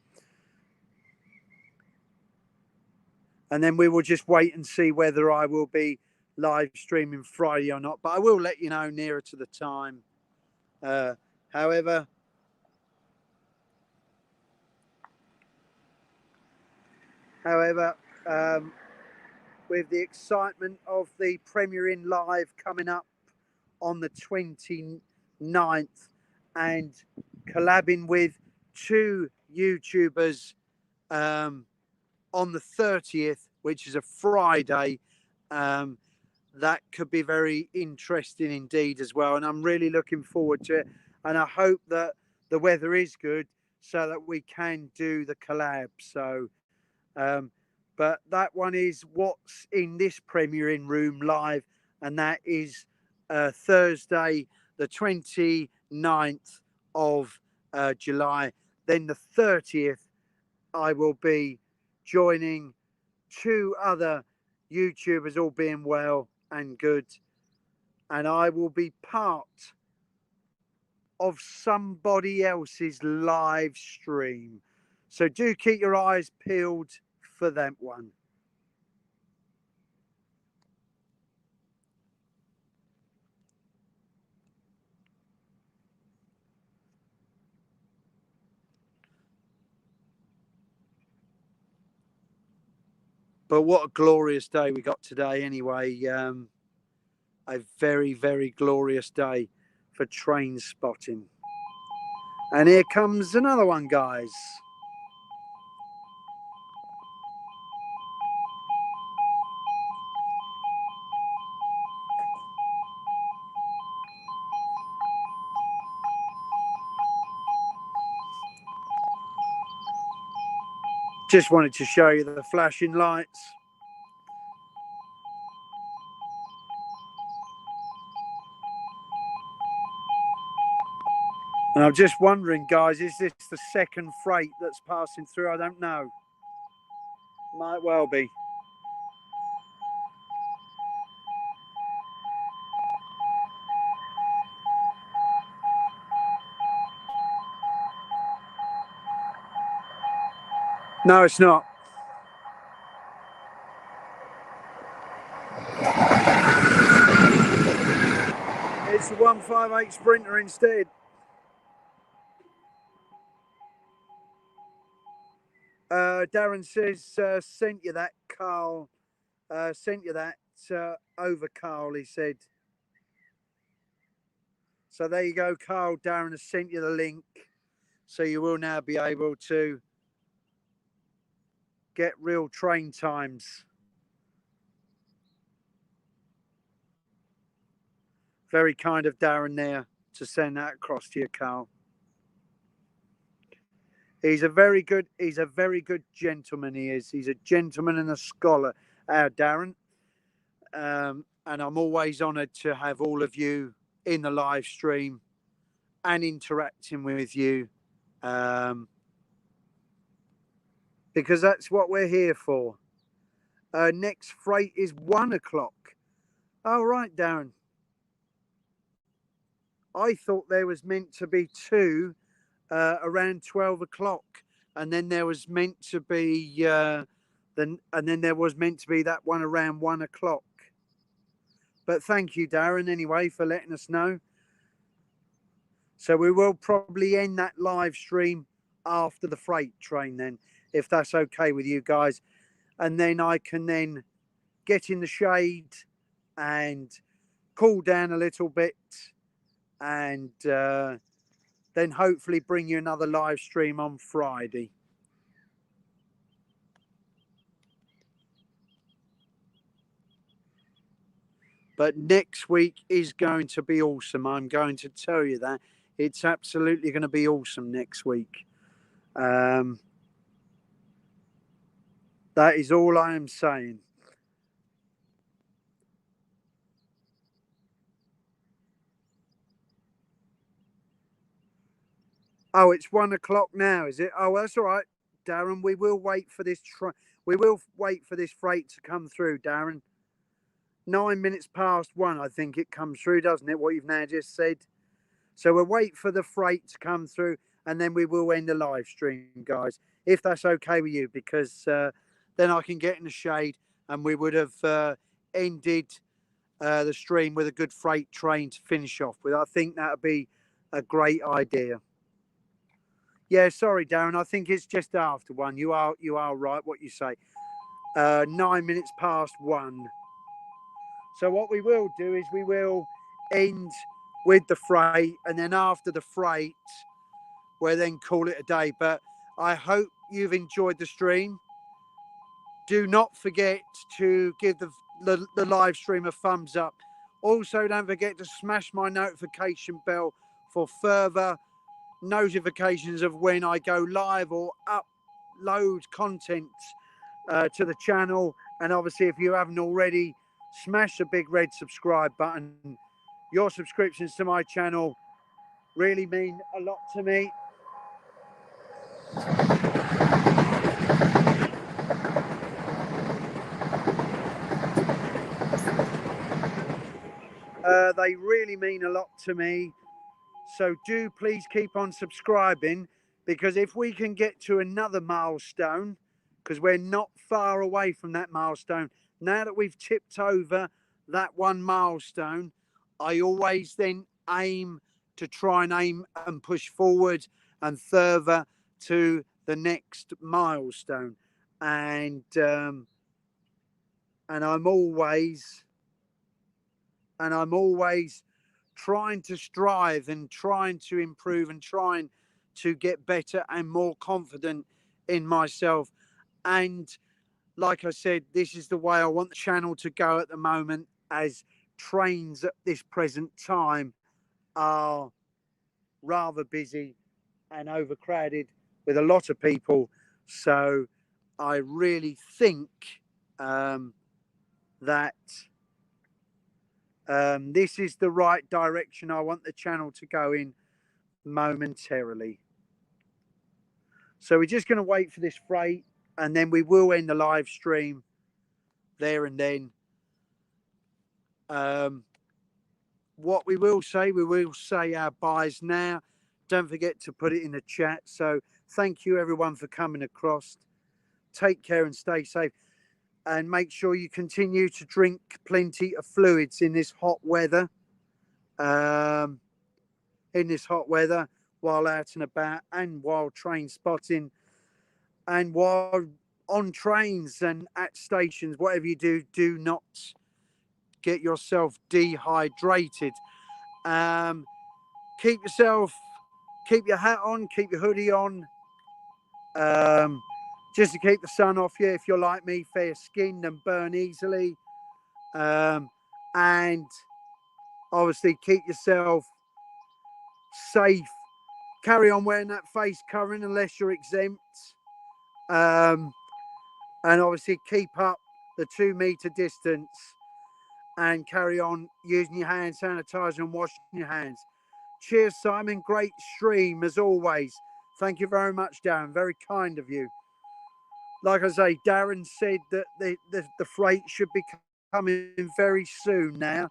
And then we will just wait and see whether I will be live streaming Friday or not, but I will let you know nearer to the time. However, with the excitement of the Premier Inn Live coming up on the 29th and collabing with two YouTubers on the 30th, which is a Friday, that could be very interesting indeed as well. And I'm really looking forward to it. And I hope that the weather is good so that we can do the collab. So, but that one is what's in this Premier Inn room live, and that is Thursday, the 29th of July. Then the 30th, I will be joining two other YouTubers, all being well and good, and I will be part of somebody else's live stream. So do keep your eyes peeled for that one. But what a glorious day we got today anyway. A very, very glorious day for train spotting. And here comes another one, guys. Just wanted to show you the flashing lights. And I'm just wondering, guys, is this the second freight that's passing through? I don't know. Might well be. No, it's not. It's the 158 Sprinter instead. Darren says, sent you that, Carl. Sent you that over, Carl, he said. So there you go, Carl. Darren has sent you the link. So you will now be able to get real train times. Very kind of Darren there to send that across to you, Carl. He's a very good gentleman, he is. He's a gentleman and a scholar, our Darren. And I'm always honoured to have all of you in the live stream and interacting with you, because that's what we're here for. Next freight is 1 o'clock. Oh, right, Darren. I thought there was meant to be two around 12 o'clock, and then there was meant to be that one around 1 o'clock. But thank you, Darren, anyway, for letting us know. So we will probably end that live stream after the freight train then, if that's okay with you guys. And then I can then get in the shade and cool down a little bit, and then hopefully bring you another live stream on Friday. But next week is going to be awesome. I'm going to tell you that. It's absolutely going to be awesome next week. That is all I am saying. Oh, it's 1 o'clock now, is it? Oh, that's all right, Darren. We will wait for this. We will wait for this freight to come through, Darren. 9 minutes past one, I think it comes through, doesn't it? What you've now just said. So we'll wait for the freight to come through, and then we will end the live stream, guys, if that's okay with you, because then I can get in the shade, and we would have ended the stream with a good freight train to finish off with. I think that would be a great idea. Yeah, sorry, Darren. I think it's just after one. You are right. What you say? 9 minutes past one. So what we will do is we will end with the freight, and then after the freight, we'll then call it a day. But I hope you've enjoyed the stream. Do not forget to give the live stream a thumbs up. Also, don't forget to smash my notification bell for further notifications of when I go live or upload content to the channel. And obviously, if you haven't already, smash the big red subscribe button. Your subscriptions to my channel really mean a lot to me. They really mean a lot to me. So do please keep on subscribing, because if we can get to another milestone, because we're not far away from that milestone, now that we've tipped over that one milestone, I always then aim to try and aim and push forward and further to the next milestone. And I'm always trying to strive and trying to improve and trying to get better and more confident in myself. And like I said, this is the way I want the channel to go at the moment, as trains at this present time are rather busy and overcrowded with a lot of people. So I really think that this is the right direction I want the channel to go in momentarily. So we're just going to wait for this freight, and then we will end the live stream there and then. What we will say our buys now. Don't forget to put it in the chat. So thank you everyone for coming across. Take care and stay safe, and make sure you continue to drink plenty of fluids in this hot weather. While out and about, and while train spotting, and while on trains and at stations, whatever you do, do not get yourself dehydrated. Keep your hat on, keep your hoodie on, just to keep the sun off you. If you're like me, fair skinned and burn easily, and obviously keep yourself safe. Carry on wearing that face covering unless you're exempt, and obviously keep up the 2 meter distance, and carry on using your hand sanitizer and washing your hands. Cheers, Simon. Great stream as always. Thank you very much, Darren. Very kind of you. Like I say, Darren said that the freight should be coming very soon now,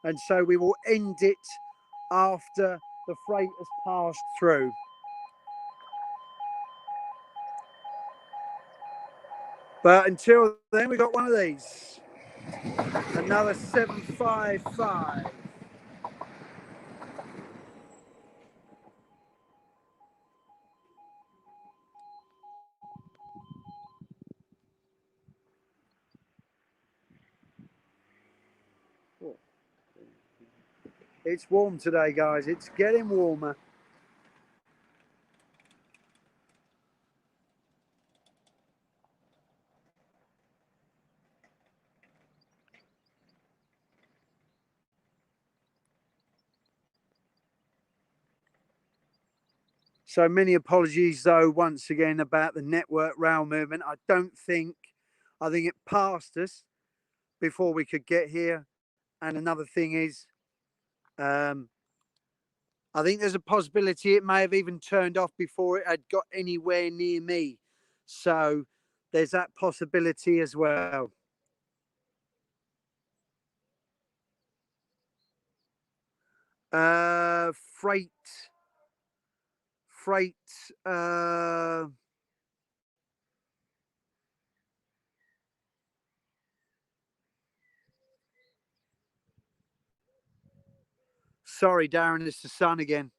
and so we will end it after the freight has passed through. But until then, we got one of these. Another 755. It's warm today, guys. It's getting warmer. So many apologies, though, once again, about the network rail movement. I think it passed us before we could get here. And another thing is, I think there's a possibility it may have even turned off before it had got anywhere near me. So there's that possibility as well. Freight. Sorry, Darren, it's the sun again.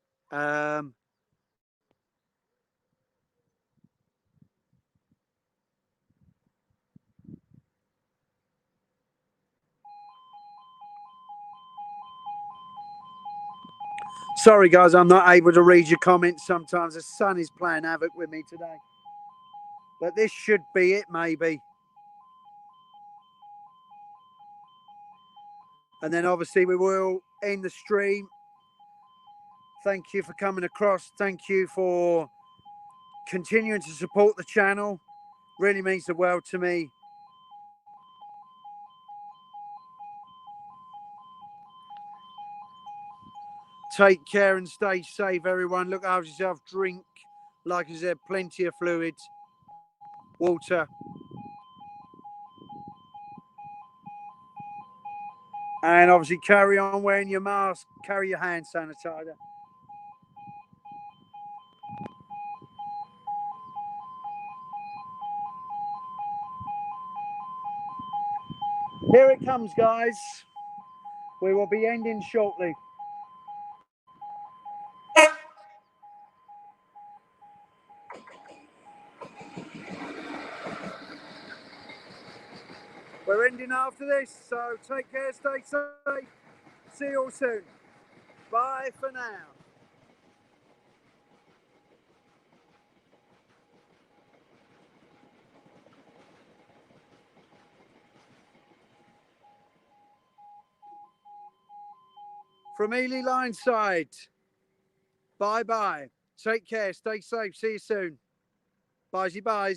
Sorry, guys, I'm not able to read your comments. Sometimes the sun is playing havoc with me today. But this should be it, maybe. And then obviously we will end the stream. Thank you for coming across. Thank you for continuing to support the channel. Really means the world to me. Take care and stay safe, everyone. Look after yourself. Drink, like I said, plenty of fluids, water. And obviously carry on wearing your mask. Carry your hand sanitizer. Here it comes, guys. We will be ending shortly. We're ending after this, so take care, stay safe. See you all soon. Bye for now. From Ely Lineside, bye-bye. Take care, stay safe, see you soon. Bye-bye.